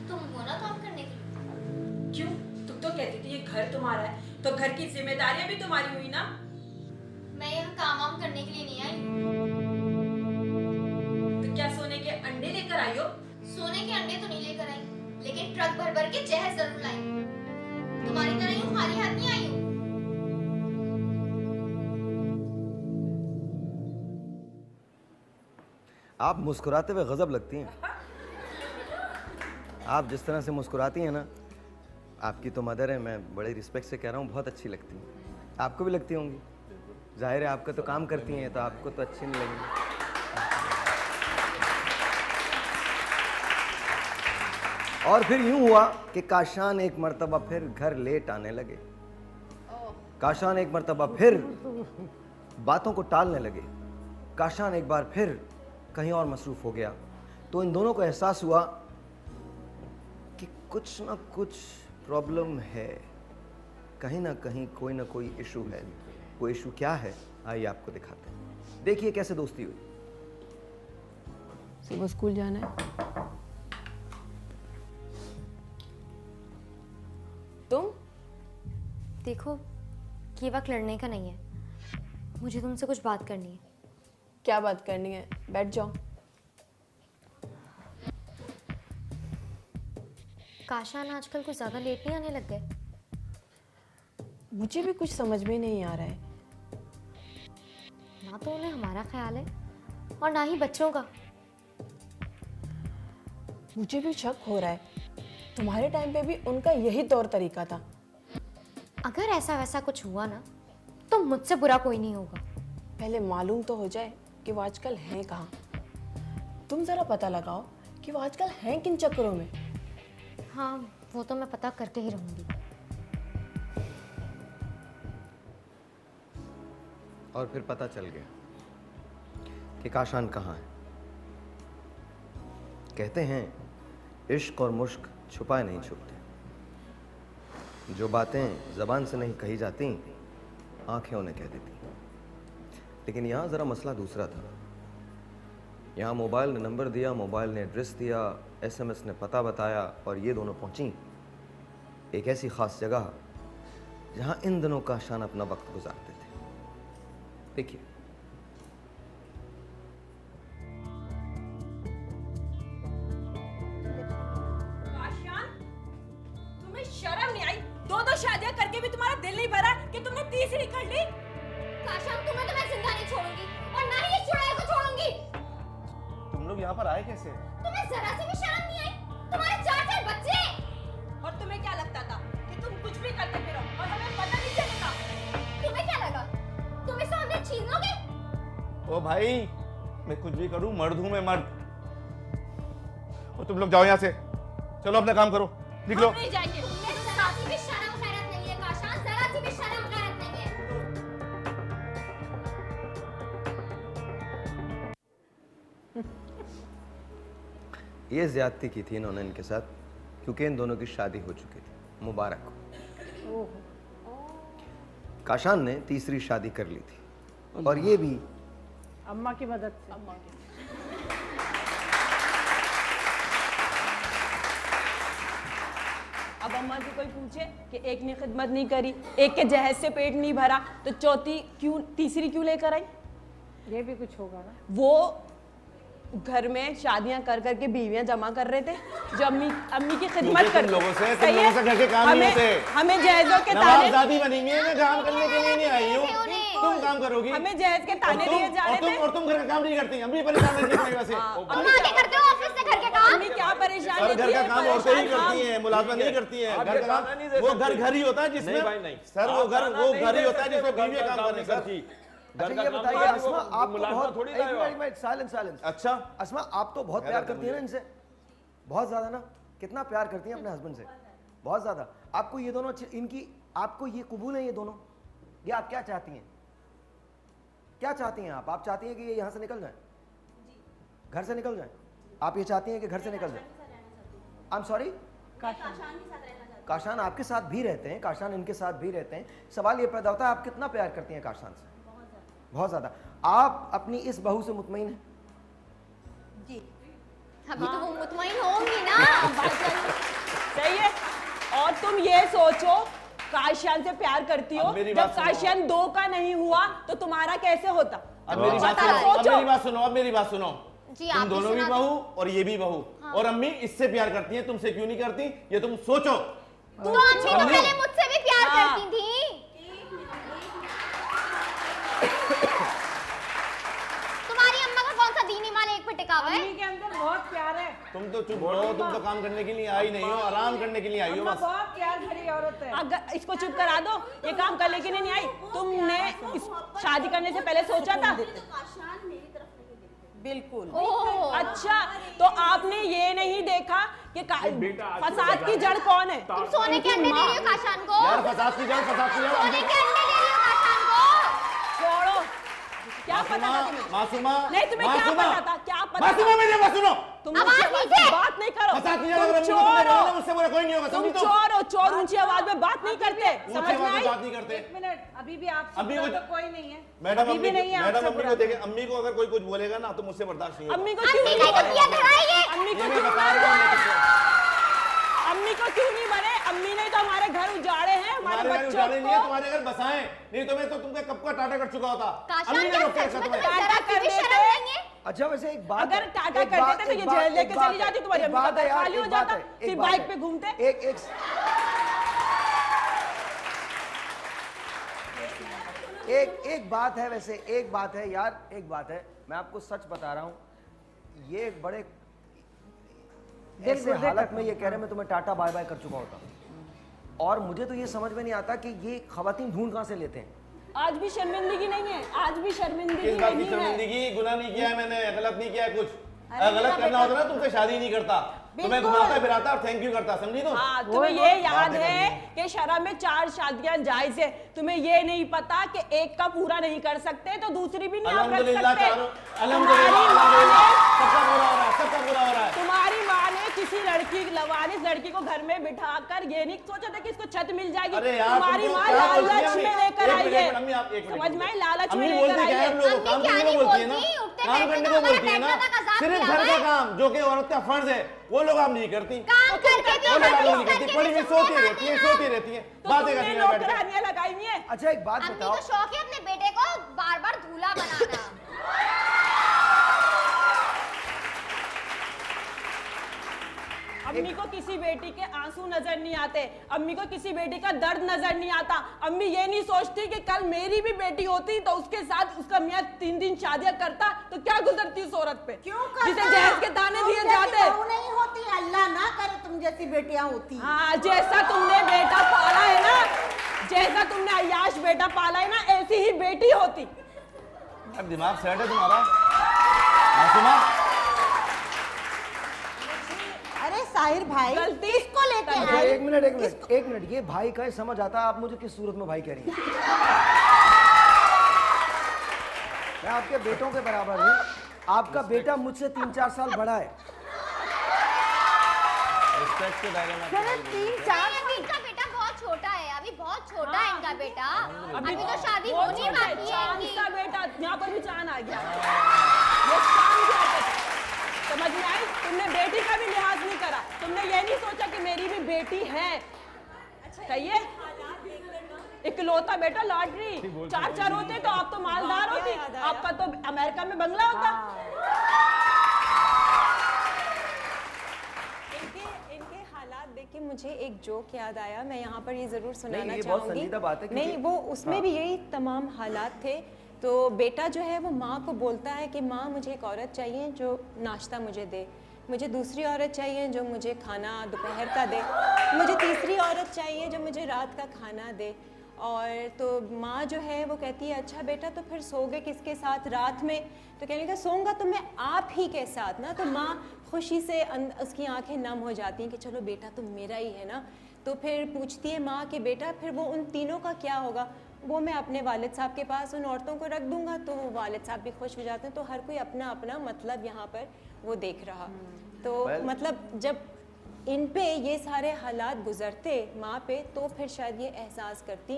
Speaker 9: तुम हो ना काम करने के लिए।
Speaker 11: क्यों? तुम तो कहती थी ये घर तुम्हारा है, तो घर की जिम्मेदारियां भी तुम्हारी हुई ना।
Speaker 9: मैं यहाँ काम वाम करने के लिए नहीं आई।
Speaker 11: तो क्या सोने के अंडे लेकर आई हो?
Speaker 9: सोने के अंडे तो नहीं लेकर आई, लेकिन ट्रक भर भर के जहर जरूर लाई। तुम्हारी तरह यूं खाली हाथ नहीं आई हूँ।
Speaker 1: आप मुस्कुराते हुए गजब लगती हैं। आप जिस तरह से मुस्कुराती हैं ना, आपकी तो मदर है, मैं बड़े रिस्पेक्ट से कह रहा हूँ, बहुत अच्छी लगती हैं। आपको भी लगती होंगी, जाहिर है आपका तो काम करती हैं, तो आपको तो अच्छी नहीं लगेगी। और फिर यूं हुआ कि काशान एक मर्तबा फिर घर लेट आने लगे। काशान एक मर्तबा फिर बातों को टालने लगे। काशान एक बार फिर कहीं और मसरूफ हो गया। तो इन दोनों को एहसास हुआ कि कुछ ना कुछ प्रॉब्लम है, कहीं ना कहीं कोई ना कोई इशू है। वो इशू क्या है, आइए आपको दिखाते हैं। देखिए कैसे दोस्ती हुई।
Speaker 7: सुबह स्कूल जाना है। तुम
Speaker 9: देखो, ये वक्त लड़ने का नहीं है, मुझे तुमसे कुछ बात करनी है।
Speaker 7: क्या बात करनी है? बैठ जाओ।
Speaker 9: काशान आजकल कुछ ज्यादा लेट नहीं आने लग गए?
Speaker 7: मुझे भी कुछ समझ में नहीं आ रहा है।
Speaker 9: ना तो उन्हें हमारा ख्याल है और ना ही बच्चों का।
Speaker 7: मुझे भी शक हो रहा है, तुम्हारे टाइम पे भी उनका यही तौर तरीका था।
Speaker 9: अगर ऐसा वैसा कुछ हुआ ना, तो मुझसे बुरा कोई नहीं होगा।
Speaker 7: पहले मालूम तो हो जाए कि वो आजकल हैं कहाँ। तुम जरा पता लगाओ कि वो आजकल हैं किन चक्करों में।
Speaker 9: हाँ, वो तो मैं पता करके ही रहूंगी।
Speaker 1: और फिर पता चल गया कि काशान कहाँ है। कहते हैं इश्क और मुश्क छुपाए नहीं छुपते। जो बातें जबान से नहीं कही जाती, आंखें उन्हें कह देती। लेकिन यहाँ ज़रा मसला दूसरा था। यहाँ मोबाइल ने नंबर दिया, मोबाइल ने एड्रेस दिया, SMS ने पता बताया और ये दोनों पहुँची एक ऐसी ख़ास जगह जहाँ इन दिनों काशान अपना वक्त गुजारते थे। देखिए।
Speaker 11: काशान, तुम्हें शर्म नहीं आई? दो शादियां करके भी तुम्हारा दिल नहीं भरा कि तुमने तीसरी कर ली?
Speaker 9: काशान, तुम्हें तो मैं जिंदा नहीं छोड़ूंगी और ना ही इस चुड़ैल को छोड़ूंगी।
Speaker 4: तुम लोग यहाँ पर आए कैसे?
Speaker 9: तुम्हें जरा सी भी शर्म नहीं आई? तुम्हारे 4 बच्चे।
Speaker 11: और तुम्हें क्या लगता था कि तुम कुछ भी करते फिरो और हमें पता नहीं चलेगा?
Speaker 9: तुम्हें क्या लगा तुम इसे हमसे छीन लोगे?
Speaker 4: ओ भाई, मैं कुछ भी करूँ, मर्द हूँ मैं, मर्द। और तुम लोग जाओ यहाँ से, चलो अपना काम करो, निकलो।
Speaker 9: नहीं जाएंगे। जरा सी भी शर्म गैरत नहीं है काशान, जरा सी भी शर्म गैरत नहीं है।
Speaker 1: ये ज्यादती की थी इन्होंने इनके साथ, क्योंकि इन दोनों की शादी हो चुकी थी। मुबारक हो। काशान ने तीसरी शादी कर ली थी, और ये भी
Speaker 3: अम्मा की मदद से।
Speaker 7: अब अम्मा से कोई पूछे कि एक ने खिदमत नहीं करी, एक के जहेज से पेट नहीं भरा, तो चौथी क्यों, तीसरी क्यों लेकर आई?
Speaker 3: ये भी कुछ होगा ना।
Speaker 7: वो घर में शादियां कर करके बीवियां जमा कर रहे थे, जो अम्मी की खिदमत कर
Speaker 4: लोगों से घर के काम नहीं होते।
Speaker 7: हमें जहेजों के ताने,
Speaker 4: नवाबजादी बनी हुई है, मैं काम करने के लिए नहीं आई हूँ, तुम काम करोगी।
Speaker 7: हमें जहेज के ताने दिए जा रहे थे।
Speaker 4: और तुम घर का काम नहीं करती, अम्मी परेशान रहती है वैसे।
Speaker 9: तुम आके करते हो ऑफिस से घर के काम?
Speaker 7: अम्मी क्या परेशान है?
Speaker 4: घर का काम औरतें ही करती हैं, मुलाजमत नहीं करती हैं। घर का काम वो घर ही होता है जिसमें, सर वो घर ही होता है जिसमें बीवियां काम करने करती।
Speaker 2: अच्छा ये बताइए अस्मा, आप तो बहुत साइलेंस।
Speaker 4: अच्छा
Speaker 2: अस्मा, आप तो बहुत प्यार करती हैं ना इनसे, बहुत ज्यादा ना? कितना प्यार करती हैं अपने हस्बैंड से? बहुत ज्यादा। आपको ये दोनों इनकी, आपको ये कबूल है ये दोनों? ये आप क्या चाहती हैं? क्या चाहती हैं आप? आप चाहती हैं कि ये यहाँ से निकल जाए, घर से निकल जाए? आप ये चाहती हैं कि घर से निकल जाए? आई एम सॉरी, काशान आपके साथ भी रहते हैं, काशान इनके साथ भी रहते हैं। सवाल ये पैदा होता है, आप कितना प्यार करती हैं काशान से? बहुत ज्यादा। आप अपनी इस बहू से मुतमईन हैं?
Speaker 9: जी। अभी तो वो मुतमईन होंगी ना।
Speaker 7: सही है। और तुम ये सोचो, काशान से प्यार करती हो, जब काशान 2 का नहीं हुआ तो तुम्हारा कैसे होता?
Speaker 4: अब मेरी बात सुनो, अब मेरी बात सुनो।
Speaker 9: जी,
Speaker 4: तुम दोनों भी बहू और ये भी बहू, और अम्मी इससे प्यार करती हैं, तुमसे क्यों नहीं करती? ये तुम सोचो।
Speaker 9: तो अम्मी तो पहले मुझसे भी प्यार करती थी। तुम्हारी अम्मा का कौन सा दीन ईमान एक पे टिका हुआ है?
Speaker 3: अम्मी के अंदर बहुत प्यार है।
Speaker 4: तुम तो चुप रहो, तुम तो काम करने के लिए आई नहीं हो, आराम करने के लिए आई हो बस।
Speaker 3: बहुत प्यार भरी औरत है।
Speaker 7: अगर इसको चुप करा दो, ये काम करने के लिए नहीं आई। तुमने शादी करने से पहले सोचा था? बिल्कुल। अच्छा, तो आपने ये नहीं देखा कि फसाद की जड़ कौन है?
Speaker 9: तुम सोने के अंडे दे रही हो काशान को?
Speaker 4: यार फसाद की जड़
Speaker 9: सोने के अंडे दे रही हो काशान को?
Speaker 7: छोड़ो। क्या पता था तुम्हें?
Speaker 4: मासूमा,
Speaker 7: नहीं तुम्हें क्या पता था? क्या पता?
Speaker 4: मासूमा मेरी बात सुनो।
Speaker 7: तुम बात नहीं करो।
Speaker 4: फसाद की जड़ अगर अम्मी को तुमने बोला मुझसे बुरा कोई नहीं होगा,
Speaker 7: तुम
Speaker 4: समझी तो?
Speaker 7: चोर हो, चोर ऊंची आवाज में बात नहीं करते, समझ में आई?
Speaker 4: बात नहीं करते।
Speaker 3: एक मिनट, अभी भी आपसे
Speaker 4: अभी
Speaker 3: बुरा तो कोई नहीं है।
Speaker 4: मैडम
Speaker 3: अभी भी नहीं है आपसे
Speaker 4: अम्मी
Speaker 3: बुरा।
Speaker 4: को देखें, अम्मी को अगर कोई कुछ बोलेगा ना तो मुझसे बर्दाश्त नहीं होगा।
Speaker 7: अम्मी को क्यों नहीं मारे? अम्मी को क्यों अम्मी को क्यों नहीं मारे? अम्मी ने तो हमारे घर उजाड़े हैं, हमारे बच्चों को।
Speaker 4: तुम्हारे घर बसाए नहीं तो मैं तो तुमको कब का टाटा कर चुका होता।
Speaker 9: काशान क्या सच में तुम्हें
Speaker 7: टाटा कर देते।
Speaker 2: अच्छा वैसे एक बात,
Speaker 7: अगर टाटा कर देते तो ये जेल लेके चली जाती, तुम्हारी अम्मी का घर खाली हो जाता, फिर बाइक पे घूमते।
Speaker 2: एक बात है, वैसे एक बात है यार, एक बात है, मैं आपको सच बता रहा हूँ, ये एक बड़े ऐसे हालत में ये कह रहे मैं तुम्हें टाटा बाय बाय कर चुका होता, और मुझे तो ये समझ में नहीं आता कि ये खवातीन ढूंढ कहाँ से लेते हैं।
Speaker 7: आज भी शर्मिंदगी नहीं है, आज भी शर्मिंदगी
Speaker 4: किस बात की
Speaker 7: नहीं है।
Speaker 4: शर्मिंदगी? गुनाह नहीं किया है मैंने, गलत नहीं किया है कुछ। गलत करना होता ना तुमसे शादी नहीं करता, तुम्हें घुमाता फिराता और थैंक यू करता, समझी तुम?
Speaker 7: हाँ, तुम्हें ये याद है कि शरम में 4 शादियां जायज है, तुम्हें ये नहीं पता कि एक का पूरा नहीं कर सकते तो दूसरी भी नहीं आप रख सकते। तुम्हारी माँ ने किसी लड़की, लवारिस लड़की को घर में बिठाकर ये नहीं सोचा था कि इसको छत मिल जाएगी। तुम्हारी माँ लालच में लेकर आई है, समझ में आई? लालच में लेकर आई है।
Speaker 4: काम करने को बोलती है ना, सिर्फ घर का काम जो कि औरत का फर्ज है वो लोग आप नहीं करती,
Speaker 9: काम करके भी
Speaker 4: नहीं करती, पड़ी हुई सोती रहती है, बातें करती
Speaker 7: नौकरानियां लगाई हुई है।
Speaker 2: अच्छा एक बात
Speaker 9: अम्मी
Speaker 2: बताओ,
Speaker 9: को शौक है अपने बेटे को बार बार दूल्हा बनाना।
Speaker 7: अम्मी को किसी बेटी के आंसू नजर नहीं आते, अम्मी को किसी बेटी का दर्द नजर नहीं आता। अम्मी ये नहीं सोचती कि कल मेरी भी बेटी होती तो उसके साथ उसका मियाँ 3 शादियां करता तो क्या गुजरती उस औरत पे, जिसे जहेज के दाने दिए जाते।
Speaker 6: नहीं होती, अल्लाह ना करे तुम जैसी बेटियां होती।
Speaker 7: हाँ, जैसा तुमने बेटा पाला है ना, जैसा तुमने अय्याश बेटा पाला है ना, ऐसी ही बेटी होती।
Speaker 4: अब दिमाग सेट है तुम्हारा मासूमा?
Speaker 6: साहिर भाई
Speaker 7: गलती
Speaker 6: किसको लेके
Speaker 2: अच्छा,
Speaker 6: आए?
Speaker 2: एक मिनट, ये भाई का है, समझ आता है आप मुझे किस सूरत में भाई कह रही हैं? मैं आपके बेटों के बराबर हूँ, आपका बेटा मुझसे 3-4 साल बड़ा है।
Speaker 4: रिस्पेक्ट के दायरे में
Speaker 6: सिर्फ 3-4
Speaker 9: इनका बेटा बहुत छोटा है, अभी बहुत छोटा है इनका बेटा, अभी तो शादी
Speaker 7: वो
Speaker 9: होनी
Speaker 7: छोटा है,
Speaker 9: बाकी है
Speaker 7: चांद
Speaker 9: इनकी।
Speaker 7: का बेटा, यहाँ पर भी चांद आ गया। ये चांद क्या है? समझ में आई? तुमने बेटी का भी लिहाज नहीं करा, तुमने ये नहीं सोचा कि मेरी भी बेटी है। सही है? इकलौता बेटा लॉटरी, 4 होते तो आप तो मालदार होती, आपका तो अमेरिका में बंगला होता।
Speaker 12: इनके हालात देख के मुझे एक जोक याद आया, मैं यहाँ पर ये जरूर सुनाना
Speaker 2: नहीं, ये बहुत
Speaker 12: चाहूंगी।
Speaker 2: संजीदा बात है क्योंकि-
Speaker 12: नहीं, वो उसमें भी यही तमाम हालात थे। तो बेटा जो है वो माँ को बोलता है कि माँ मुझे एक औरत चाहिए जो नाश्ता मुझे दे, मुझे दूसरी औरत चाहिए जो मुझे खाना दोपहर का दे, मुझे तीसरी औरत चाहिए जो मुझे रात का खाना दे। और तो माँ जो है वो कहती है अच्छा बेटा तो फिर सोओगे किसके साथ रात में? तो कहने का सोऊंगा तो मैं आप ही के साथ ना। तो माँ खुशी से उसकी आंखें नम हो जाती हैं कि चलो बेटा तो मेरा ही है ना। तो फिर पूछती है माँ कि बेटा फिर वो उन तीनों का क्या होगा? वो मैं अपने वालिद साहब के पास उन औरतों को रख दूंगा। तो वो वालिद साहब भी खुश हो जाते हैं। तो हर कोई अपना अपना मतलब यहाँ पर वो देख रहा। तो मतलब जब इन पे ये सारे हालात गुजरते माँ पे, तो फिर शायद ये एहसास करती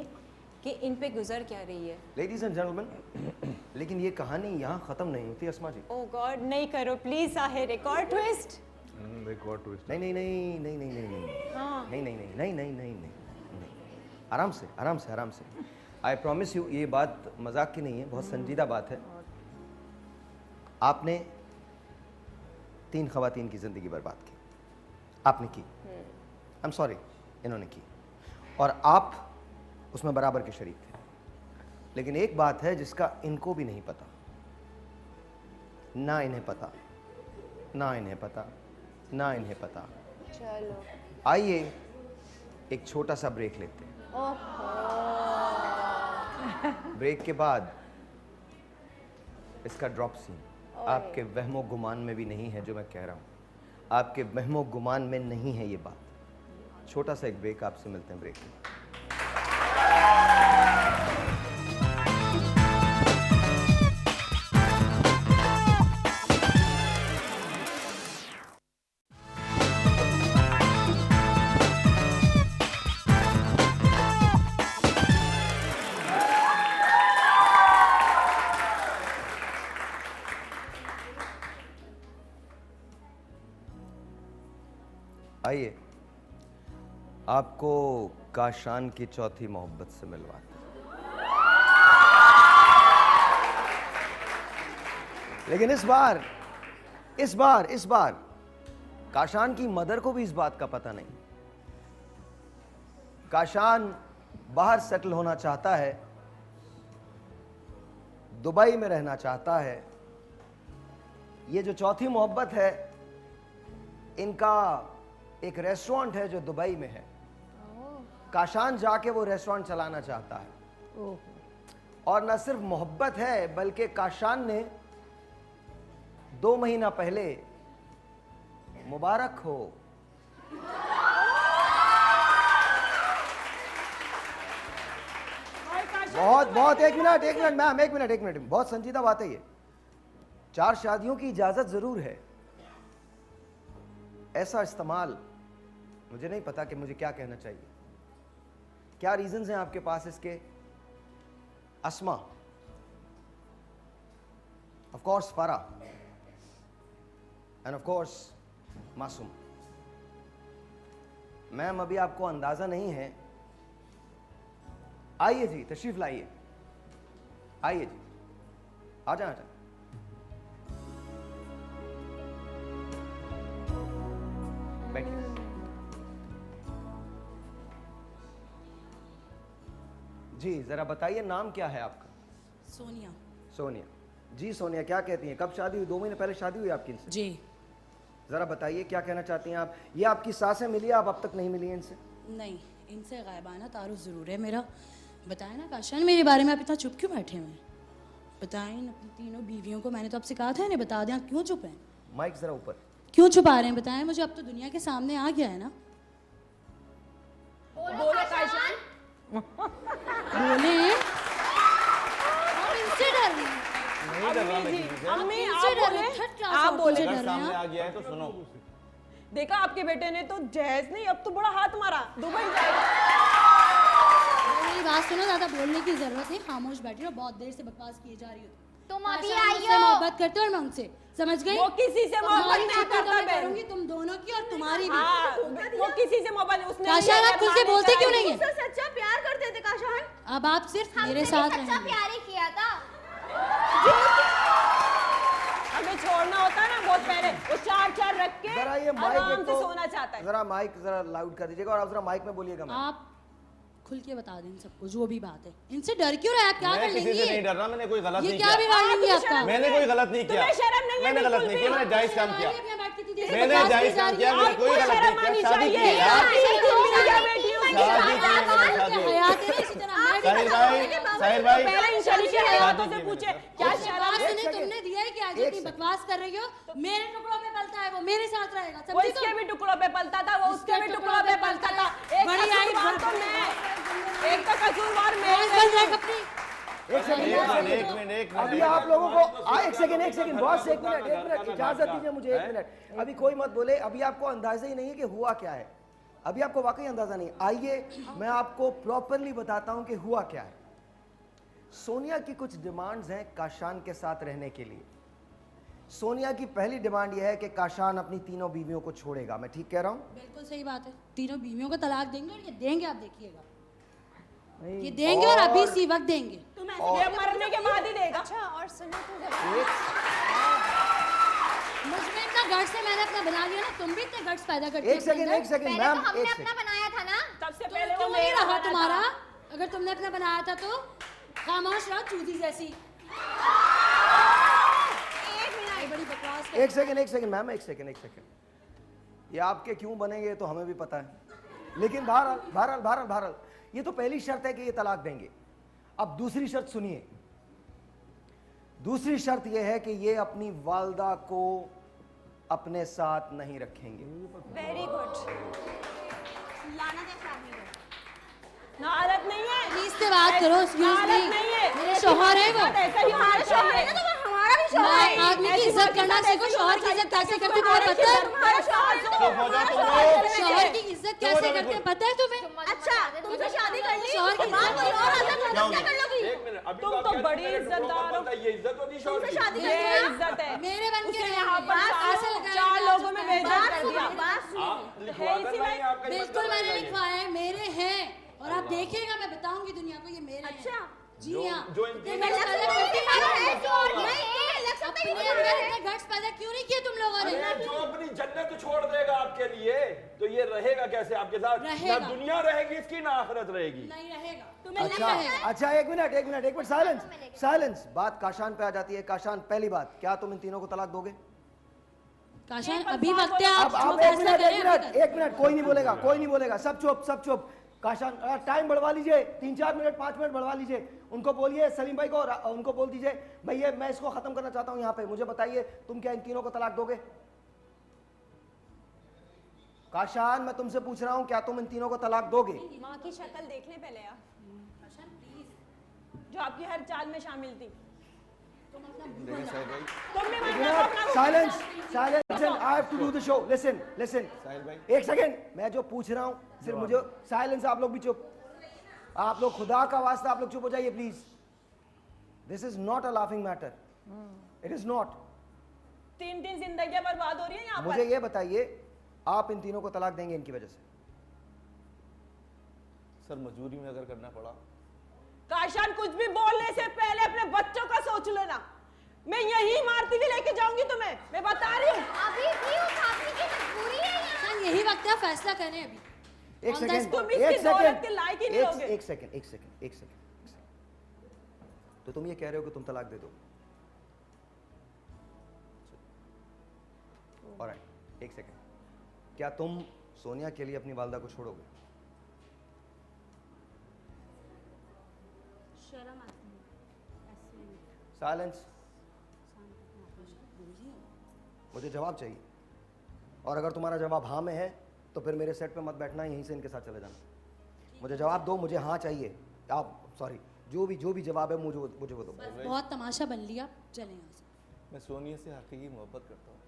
Speaker 12: कि इन पे गुजर क्या रही है।
Speaker 2: लेडीज एंड जेंटलमैन, लेकिन ये कहानी यहाँ खत्म नहीं होती अस्मा जी।
Speaker 12: ओह गॉड, नहीं करो प्लीज साहिर, एक और ट्विस्ट।
Speaker 8: एक और ट्विस्ट।
Speaker 2: नहीं नहीं नहीं नहीं नहीं नहीं नहीं
Speaker 12: हाँ।
Speaker 2: नहीं नहीं नहीं नहीं नहीं नहीं नहीं, आराम से आराम से आराम से। आई प्रॉमिस यू, ये बात मजाक की नहीं है, बहुत संजीदा बात है। आपने 3 खवातीन की जिंदगी बर्बाद की, आपने की, आई एम सॉरी, इन्होंने की, और आप उसमें बराबर के शरीक थे। लेकिन एक बात है जिसका इनको भी नहीं पता, ना इन्हें पता, ना इन्हें पता, ना इन्हें पता।
Speaker 12: चलो
Speaker 2: आइए एक छोटा सा ब्रेक लेते हैं। ब्रेक के बाद इसका ड्रॉप सीन आपके वहमो गुमान में भी नहीं है जो मैं कह रहा हूँ, आपके वहमो गुमान में नहीं है ये बात। छोटा सा एक ब्रेक, आपसे मिलते हैं ब्रेक में। आइए आपको काशान की चौथी मोहब्बत से मिलवाते हैं। लेकिन इस बार काशान की मदर को भी इस बात का पता नहीं। काशान बाहर सेटल होना चाहता है, दुबई में रहना चाहता है। ये जो चौथी मोहब्बत है, इनका एक रेस्टोरेंट है जो दुबई में है। काशान जाके वो रेस्टोरेंट चलाना चाहता है। और न सिर्फ मोहब्बत है, बल्कि काशान ने 2 महीना पहले मुबारक हो बहुत एक मिनट मैम, एक मिनट, बहुत संजीदा बात है ये। 4 शादियों की इजाजत जरूर है, ऐसा इस्तेमाल मुझे नहीं पता कि मुझे क्या कहना चाहिए। क्या रीजंस हैं आपके पास इसके? अस्मा, ऑफ कोर्स फरा, एंड ऑफ कोर्स मासूम। मैम अभी आपको अंदाजा नहीं है। आइए जी, तशरीफ लाइए, आइए जी, आ जाए, बैठिए। जी जरा बताइए, नाम क्या है आपका?
Speaker 14: सोनिया।
Speaker 2: सोनिया जी। सोनिया, क्या कहती हैं, कब शादी हुई? 2 महीने पहले शादी हुई आपकी इनसे?
Speaker 14: जी।
Speaker 2: जरा बताइए क्या कहना चाहती हैं आप? ये आपकी सासें मिली, आप अब तक नहीं मिली इनसे?
Speaker 14: नहीं, इनसे गायबाना तारुफ ज़रूर है मेरा। बताएं ना काशान, मेरे बारे में आप इतना चुप क्यों बैठे हुए हैं? बताएं अपनी तीनों बीवियों को, मैंने तो आपसे कहा था इन्हें बता दें, क्यों चुप हैं?
Speaker 2: माइक जरा ऊपर।
Speaker 14: क्यों छुपा रहे हैं बताएं मुझे, अब तो दुनिया के सामने आ गया है ना।
Speaker 9: बोलो काशान।
Speaker 14: बोले और इनसे डर रही हैं।
Speaker 4: नहीं डर रहा मैं किसी से।
Speaker 7: अम्मी
Speaker 14: इनसे
Speaker 7: आप
Speaker 14: डर
Speaker 7: बोले,
Speaker 14: रहे हैं, थर्ड क्लास
Speaker 7: आप
Speaker 14: औरतों
Speaker 7: बोले
Speaker 14: से
Speaker 4: अगर
Speaker 14: डर रहे
Speaker 4: सामने
Speaker 14: हैं
Speaker 4: आ
Speaker 14: आप।
Speaker 4: गया है तो सुनो।
Speaker 7: देखा आपके बेटे ने तो जहेज नहीं अब तो बड़ा हाथ मारा, दुबई जाएगा।
Speaker 14: मेरी बात सुनो, ज्यादा बोलने की जरूरत नहीं, खामोश बैठी हो, बहुत देर से बकवास किए जा रही हो।
Speaker 9: तुम अभी
Speaker 14: काशान
Speaker 9: आई
Speaker 14: मुझसे
Speaker 9: हो।
Speaker 14: मोहब्बत करते हो और मैं उनसे, समझ गई?
Speaker 7: वो किसी से मोहब्बत नहीं
Speaker 14: तुम्हारी
Speaker 7: करता
Speaker 14: मैं
Speaker 7: बहन।
Speaker 14: करूंगी, तुम दोनों की और तुम्हारी भी।
Speaker 7: हाँ, वो किसी से मोहब्बत नहीं, उसने
Speaker 14: काशान आप खुल के बोलते क्यों नहीं है?
Speaker 13: सच्चा प्यार करते थे काशान।
Speaker 14: अब आप सिर्फ मेरे
Speaker 9: हमसे
Speaker 14: साथ
Speaker 9: भी सच्चा
Speaker 14: रहेंगे।
Speaker 9: प्यार ही किया था।
Speaker 7: हमें छोड़ना होता है ना बहुत पहले, वो चार रख के
Speaker 2: जरा ये माइक
Speaker 7: आराम
Speaker 2: एक
Speaker 7: से
Speaker 2: तो
Speaker 7: सोना चाहता है।
Speaker 2: जरा माइक जरा लाउड कर दीजिएगा और आप जरा माइक में बोलिएगा। मैम
Speaker 14: आप खुल के बता दें सबको जो भी बात है। इनसे डर क्यों रहा है? आप क्या
Speaker 4: मैं
Speaker 14: कर
Speaker 4: किसी
Speaker 14: लेंगी?
Speaker 4: से नहीं डर रहा, मैंने कोई गलत
Speaker 14: ये
Speaker 4: नहीं
Speaker 14: क्या
Speaker 4: किया।
Speaker 14: बिगाड़ेंगी आपका?
Speaker 4: मैंने कोई गलत नहीं किया।
Speaker 7: तुम्हें शर्म नहीं है
Speaker 4: मैंने गलत
Speaker 7: बिल्कुल
Speaker 4: नहीं किया,
Speaker 7: भी?
Speaker 4: मैंने जायज काम किया।
Speaker 14: मैंने
Speaker 4: मैंने जायज काम किया, मैंने कोई गलत नहीं किया। शादी की है यार। साहिल भाई
Speaker 7: पहले इन शरीफ के हयातों से पूछे क्या शराब
Speaker 14: सुने तुमने दिया है कि आज इतनी बकवास कर रही हो, मेरे टुकड़ों पे पलता है वो, मेरे साथ रहेगा,
Speaker 7: वो
Speaker 14: समझी
Speaker 7: इसके
Speaker 14: तुम?
Speaker 7: भी टुकड़ों पे पलता था, वो उसके भी टुकड़ों पे पलता था। एक
Speaker 14: बड़ी आई
Speaker 7: कसूरवार तो मैं, एक तो कसूरवार मैं
Speaker 14: बंद रहे अपनी।
Speaker 2: एक सेकंड अभी आप लोगों को एक सेकंड बॉस, एक मिनट इजाजत दीजिए मुझे, एक मिनट। अभी कोई मत बोले, अभी आपको अंदाजा ही नहीं है कि हुआ क्या है। अभी आपको वाकई अंदाजा नहीं। आइए मैं आपको प्रॉपरली बताता हूं कि हुआ क्या है। सोनिया की कुछ डिमांड्स हैं काशान के साथ रहने के लिए। सोनिया की पहली डिमांड यह है कि काशान अपनी तीनों बीवियों को छोड़ेगा। मैं ठीक कह रहा हूं?
Speaker 14: बिल्कुल सही बात है, तीनों बीवियों को तलाक देंगे और ये देंगे, आप देखिएगा ये देंगे और अभी इसी वक्त देंगे।
Speaker 7: ये मरने के बाद ही देगा।
Speaker 12: अच्छा और सुनो तो
Speaker 14: मुझमें इतना गट्स है, मैंने अपना बना लिया ना, तुम भी इतने गट्स पैदा करते
Speaker 2: एक सेकंड
Speaker 9: पहले
Speaker 2: मैम,
Speaker 9: तो हमने
Speaker 2: एक
Speaker 9: अपना
Speaker 2: सेकंड।
Speaker 9: बनाया था ना।
Speaker 7: सबसे
Speaker 14: तो
Speaker 7: पहले वो
Speaker 14: क्यों नहीं
Speaker 7: मेरा
Speaker 14: रहा
Speaker 7: बना
Speaker 14: तुम्हारा?
Speaker 7: था।
Speaker 14: अगर तुमने अपना बनाया था तो खामोश रहो चूती जैसी। बड़ी बकवास कर-
Speaker 2: एक सेकंड मैम, एक सेकंड। ये आपके क्यों बनेंगे तो हमें भी पता है, लेकिन बहरहाल ये तो पहली शर्त है कि ये तलाक देंगे। अब दूसरी शर्त सुनिए। दूसरी शर्त यह है कि ये अपनी वालदा को अपने साथ नहीं रखेंगे।
Speaker 12: Very good.
Speaker 7: नारद नहीं है,
Speaker 14: प्लीज से बात करो, एक्सक्यूज
Speaker 7: नारद
Speaker 14: मी,
Speaker 7: नहीं है,
Speaker 14: मेरे शौहर है वो।
Speaker 7: ऐसा ही हमारा शौहर है ना, तो हमारा भी शौहर है।
Speaker 14: आदमी की इज्जत करना सीखो, शौहर की इज्जत कैसे करते तुम्हें पता है?
Speaker 7: हमारा शौहर है।
Speaker 14: शौहर की इज्जत कैसे करते हैं पता है तुम्हें?
Speaker 9: अच्छा तुमसे शादी कर ली,
Speaker 14: शौहर की
Speaker 9: बात कोई और आता
Speaker 10: क्या
Speaker 9: तो
Speaker 10: हो
Speaker 9: क्या
Speaker 10: गया?
Speaker 9: कर लोगी?
Speaker 10: एक मिनट, अभी
Speaker 7: तुम
Speaker 10: आप
Speaker 7: तो
Speaker 10: कह रहे
Speaker 7: बड़ी
Speaker 10: थे, मेरे को
Speaker 7: इज्जतदार हो।
Speaker 10: पता है, ये इज्जत होती शौहर
Speaker 9: तुमसे
Speaker 10: की।
Speaker 9: शादी कर
Speaker 7: ये
Speaker 9: ली
Speaker 7: इज्जत है।
Speaker 14: मेरे बन के
Speaker 7: उसने
Speaker 14: रहेंगे।
Speaker 7: यहाँ पर
Speaker 14: ऐसे लगाया
Speaker 7: चार
Speaker 14: है,
Speaker 7: लोगों में
Speaker 14: बात
Speaker 7: बेइज्जत कर
Speaker 14: सुनो,
Speaker 7: दिया।
Speaker 14: बात सुनो।
Speaker 10: आप लिखवा कर लाइए, आपका ये
Speaker 14: बिल्कुल
Speaker 10: मतलब
Speaker 14: मैंने
Speaker 10: है ये।
Speaker 14: लिखवाया है, मेरे हैं और आप देखिएगा, मैं बताऊंगी दुनिया को ये मेरे हैं। जी हाँ,
Speaker 10: जो
Speaker 14: इतने
Speaker 10: इन-
Speaker 14: guts पैदा करती हैं।
Speaker 9: अपने
Speaker 14: अपने अंदर इतने guts पैदा क्यों नहीं किए तुम लोगों ने?
Speaker 10: अरे जो अपनी जन्नत छोड़ देगा आपके लिए, तो ये रहेगा कैसे आपके साथ?
Speaker 14: रहेगा।
Speaker 10: ना दुनिया रहेगी इसकी, ना आखिरत रहेगी।
Speaker 14: नहीं रहेगा, तुम्हें नहीं
Speaker 2: अच्छा
Speaker 14: रहेगा।
Speaker 2: अच्छा, एक मिनट साइलेंस। बात काशान पे आ जाती है। काशान, पहली बात, क्या तुम इन तीनों को तलाक दोगे?
Speaker 14: काशान अभी वक्त है, आप
Speaker 2: अब
Speaker 14: जो फैसला करें अभी करें।
Speaker 2: एक मिनट, कोई नहीं बोलेगा, सब चुप। काशान टाइम बढ़वा लीजिए, 3-4 मिनट 5 मिनट बढ़वा लीजिए। उनको बोलिए सलीम भाई को, उनको बोल दीजिए भैया मैं इसको खत्म करना चाहता हूं यहाँ पे, मुझे बताइए तुम क्या इन तीनों को तलाक दोगे? काशान मैं तुमसे पूछ रहा हूं, क्या तुम इन तीनों को तलाक दोगे?
Speaker 7: माँ की शक्ल देख ले पहले आप, जो आपकी हर चाल में शामिल थी। तुमने
Speaker 2: silence, I have to do the show. Listen एक सेकंड, मैं जो पूछ रहा हूं सिर्फ मुझे साइलेंस। आप लोग भी चुप, आप लोग खुदा का वास्ता आप लोग चुप हो जाइए please. This is not a laughing matter, it is not.
Speaker 7: 3 जिंदगियां बर्बाद हो रही है यहाँ पर।
Speaker 2: मुझे ये बताइए, आप इन तीनों को तलाक देंगे इनकी वजह से?
Speaker 4: सर मजबूरी में अगर करना पड़ा।
Speaker 7: काशान कुछ भी बोलने से पहले अपने बच्चों का सोच लेना। मैं यही मारती हुई लेके जाऊंगी तुम्हें, मैं बता रही हूँ।
Speaker 9: अभी भी उस आदमी की मजबूरी है यहाँ।
Speaker 14: काशान यही वक्त है, फैसला करें अभी।
Speaker 2: एक सेकंड,
Speaker 7: तुम इसकी दौलत के लायक ही नहीं होगे।
Speaker 2: एक सेकंड। तो तुम ये कह रहे हो कि तुम तलाक दे दो? ऑलराइट, एक सेकंड, क्या तुम सोनिया के लिए अपनी वालदा को छोड़ोगे?
Speaker 13: शर्म आती है ऐसे।
Speaker 2: साइलेंस, मुझे जवाब चाहिए। और अगर तुम्हारा जवाब हाँ में है तो फिर मेरे सेट पे मत बैठना, यहीं से इनके साथ चले जाना। मुझे जवाब दो, मुझे हाँ चाहिए। आप सॉरी, जो भी जवाब है मुझे वो दो।
Speaker 14: बहुत तमाशा बन लिया, चलें यहाँ से।
Speaker 4: मैं सोनिया से हकीकी मोहब्बत करता हूँ,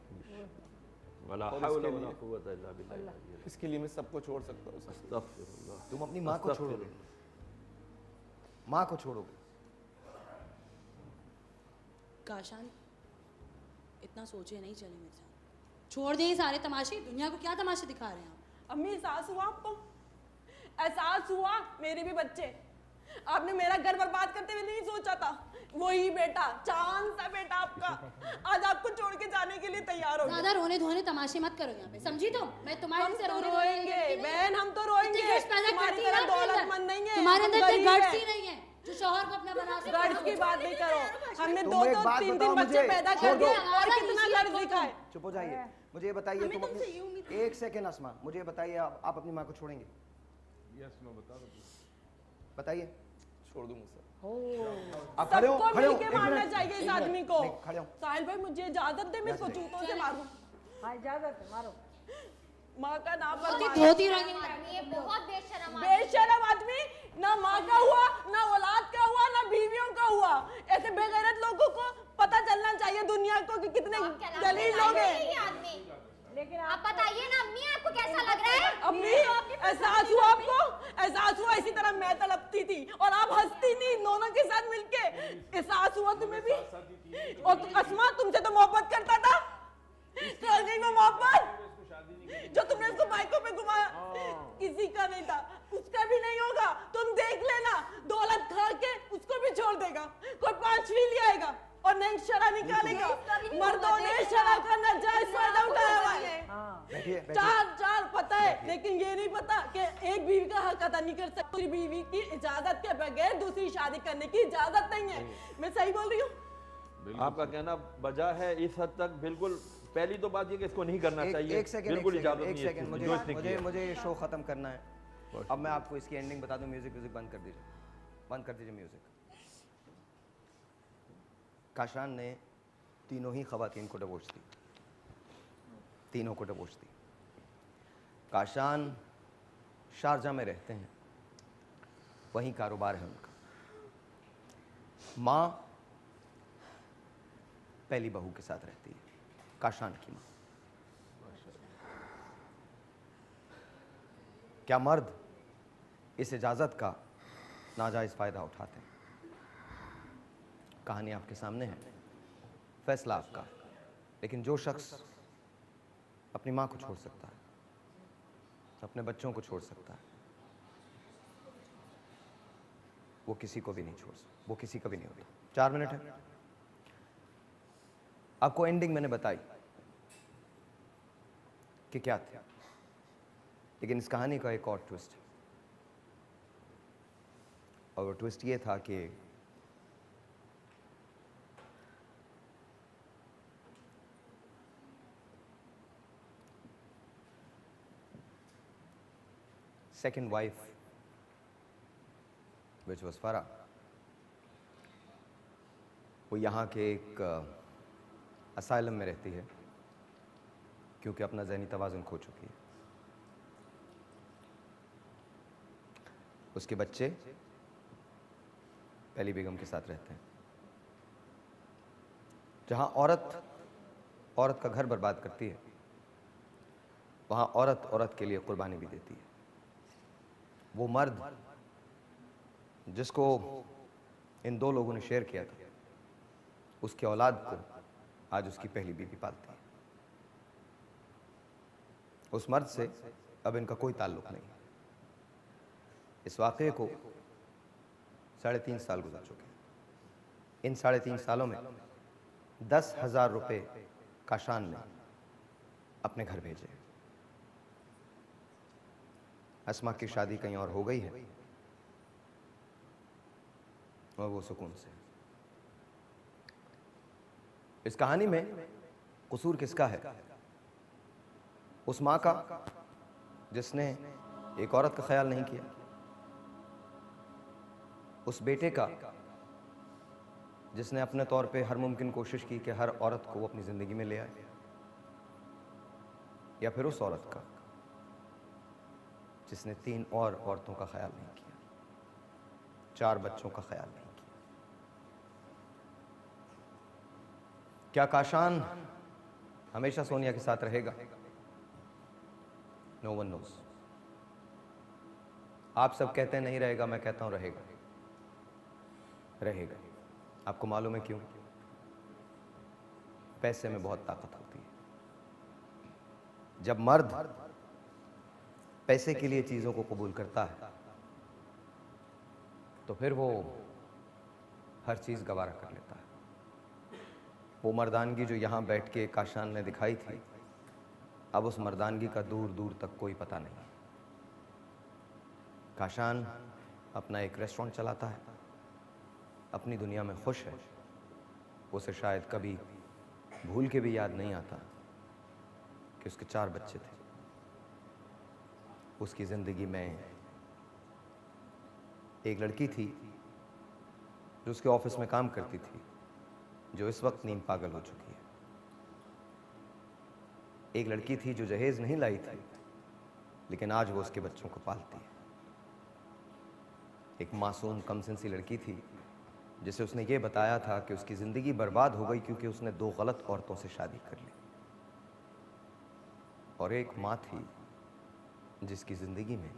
Speaker 4: इसके लिए मैं सबको छोड़ सकता हूँ।
Speaker 2: तुम अपनी माँ को छोड़ोगे? माँ को छोड़ोगे?
Speaker 14: काशान इतना सोचे नहीं, चले मेरे साथ, छोड़ दें सारे तमाशे। दुनिया को क्या तमाशे दिखा रहे हैं आप?
Speaker 7: अम्मी एहसास हुआ आपको? एहसास हुआ? मेरे भी बच्चे, आपने मेरा घर बर्बाद करते हुए नहीं सोचा था। वही बेटा, चांद सा बेटा आपका, आज आपको छोड़ के जाने के लिए तैयार हो गया।
Speaker 14: ज्यादा रोने धोने तमाशे मत करो यहाँ पे, समझी तुम? मैं तुम्हारे से
Speaker 7: रोएंगे बहन, हम तो रोएंगे। तुम्हारी तरह दौलतमंद नहीं है,
Speaker 14: तुम्हारे अंदर तो गट्स ही नहीं है जो शौहर को अपना बना सके।
Speaker 7: गर्ज की बात नहीं करो, हमने 2-3 बच्चे पैदा कर दिए और कितना गर्ज दिखा है।
Speaker 2: चुप हो जाइए। मुझे ये बताइए, तुम अपनी एक सेकेंड अस्मा, मुझे बताइए आप अपनी माँ को छोड़ेंगे?
Speaker 8: यस नो, बता दो
Speaker 2: बताइए।
Speaker 4: छोड़ दूंगा सर।
Speaker 2: आप खड़े हो?
Speaker 7: सबको मिलके मारना चाहिए इस आदमी को।
Speaker 2: खड़े हो।
Speaker 7: साहिल भाई मुझे इजाजत दे, मैं इसको जूतों से मारूं।
Speaker 3: हाँ इजाजत है, मारो।
Speaker 7: माँ का नाम
Speaker 9: धोती आदमी है, बहुत
Speaker 7: बेशरम आदमी, ना माँ का हुआ, ना औलाद का हुआ, ना बीवियों का हुआ। ऐसे बेगैरत लोगों को पता चलना चाहिए दुनिया को कि कितने दलील लोग हैं।
Speaker 9: लेकिन आप बताइए ना अम्मी, आपको कैसा लग रहा है?
Speaker 7: अम्मी एहसास हुआ आपको? एहसास हुआ? इसी तरह मैं तड़पती थी और आप हंसती नहीं, दोनों के साथ मिलके। एहसास हुआ तुम्हें भी? और अस्मा तुमसे तो मोहब्बत करता था, कर गई वो मोहब्बत जो तुमने उसको बाइकों पे घुमाया, किसी का नहीं था, उसका भी नहीं होगा। तुम देख लेना, दौलत खा के उसको भी छोड़ देगा, कोई 5वीं ले आएगा और नहीं शरा निकालेगा। मर्दों ने शरा का नाजायज फायदा उठाया हुआ है। चार पता है, लेकिन ये नहीं पता कि एक बीवी का हक अदा नहीं कर सकती। दूसरी बीवी की इजाजत के बगैर दूसरी शादी करने की इजाजत नहीं है। मैं सही बोल रही हूँ?
Speaker 10: आपका कहना बजा है इस हद तक। बिल्कुल, पहली तो बात ये कि इसको नहीं करना चाहिए। बिल्कुल इजाजत नहीं है।
Speaker 2: मुझे ये शो खत्म करना है। अब मैं आपको इसकी एंडिंग बता दूं। म्यूजिक बंद कर दीजिए, बंद कर दीजिए म्यूजिक। काशान ने तीनों ही खवातीन को डिवोर्स दी, तीनों को डिवोर्स दी। काशान शारजा में रहते हैं, वहीं कारोबार है उनका। माँ पहली बहू के साथ रहती है, काशान की माँ। क्या मर्द इस इजाज़त का नाजायज़ फ़ायदा उठाते हैं? कहानी आपके सामने है, फैसला आपका। लेकिन जो शख्स अपनी माँ को छोड़ सकता है, अपने बच्चों को छोड़ सकता है, वो किसी को भी नहीं छोड़ सकता, वो किसी का भी नहीं होता। 4 मिनट है। आपको एंडिंग मैंने बताई कि क्या था, लेकिन इस कहानी का एक और ट्विस्ट है, और वो ट्विस्ट ये था कि सेकेंड वाइफ विच वॉज फरा, वो यहाँ के एक असाइलम में रहती है क्योंकि अपना ज़हनी तवाज़ुन खो चुकी है। उसके बच्चे पहली बेगम के साथ रहते हैं। जहाँ औरत का घर बर्बाद करती है, वहाँ औरत के लिए कुर्बानी भी देती है। वो मर्द जिसको इन 2 लोगों ने शेयर किया था, उसकी औलाद को आज उसकी पहली बीवी पालती है। उस मर्द से अब इनका कोई ताल्लुक नहीं है। इस वाक़े को 3.5 साल गुजर चुके हैं। इन 3.5 सालों में 10,000 रुपये काशान ने अपने घर भेजे। अस्मा की शादी कहीं और हो गई है और वो सुकून से। इस कहानी में कसूर किसका है? उस माँ का जिसने एक औरत का ख्याल नहीं किया, उस बेटे का जिसने अपने तौर पे हर मुमकिन कोशिश की कि हर औरत को वो अपनी ज़िंदगी में ले आए,
Speaker 1: या फिर उस औरत का जिसने 3 और औरतों का ख्याल नहीं किया, 4 बच्चों का ख्याल नहीं किया? क्या काशान हमेशा सोनिया के साथ रहेगा? No one knows. आप सब कहते हैं नहीं रहेगा, मैं कहता हूं रहेगा। रहेगा। आपको मालूम है क्यों? पैसे में बहुत ताकत होती है। जब मर्द पैसे के लिए चीजों को कबूल करता है तो फिर वो हर चीज गवारा कर लेता है। वो मर्दानगी जो यहां बैठ के काशान ने दिखाई थी, अब उस मर्दानगी का दूर दूर तक कोई पता नहीं। काशान अपना एक रेस्टोरेंट चलाता है, अपनी दुनिया में खुश है। उसे शायद कभी भूल के भी याद नहीं आता कि उसके 4 बच्चे थे। उसकी ज़िंदगी में एक लड़की थी जो उसके ऑफिस में काम करती थी, जो इस वक्त नींद पागल हो चुकी है। एक लड़की थी जो जहेज नहीं लाई थी, लेकिन आज वो उसके बच्चों को पालती है। एक मासूम कमसिनसी लड़की थी जिसे उसने ये बताया था कि उसकी ज़िंदगी बर्बाद हो गई क्योंकि उसने 2 गलत औरतों से शादी कर ली। और एक माँ थी जिसकी ज़िंदगी में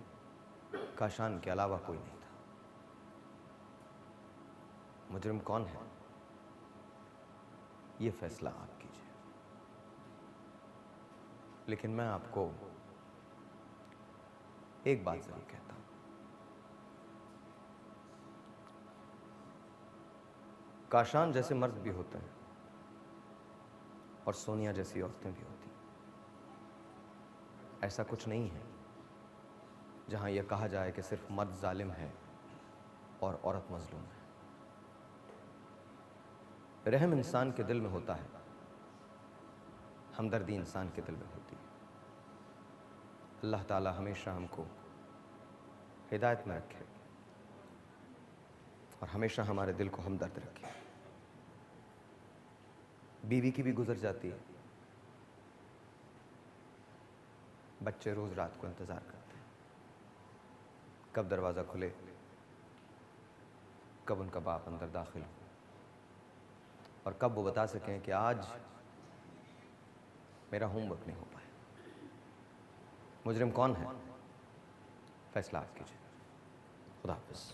Speaker 1: काशान के अलावा कोई नहीं था। मुजरिम कौन है, ये फैसला आप कीजिए। लेकिन मैं आपको एक बात जरूर कहता हूं, काशान जैसे मर्द भी होते हैं और सोनिया जैसी औरतें भी होती हैं। ऐसा कुछ नहीं है जहां यह कहा जाए कि सिर्फ मर्द जालिम है और औरत मजलूम है। रहम इंसान के दिल में होता है, हमदर्दी इंसान के दिल में होती है। अल्लाह ताला हमेशा हमको हिदायत में रखे और हमेशा हमारे दिल को हमदर्द रखे। बीवी की भी गुजर जाती है, बच्चे रोज रात को इंतजार करते हैं कब दरवाजा खुले, कब उनका बाप अंदर दाखिल हो और कब वो बता सकें कि आज मेरा होमवर्क नहीं हो पाया। मुजरिम कौन है, फैसला आप कीजिए। खुदा हाफिज़।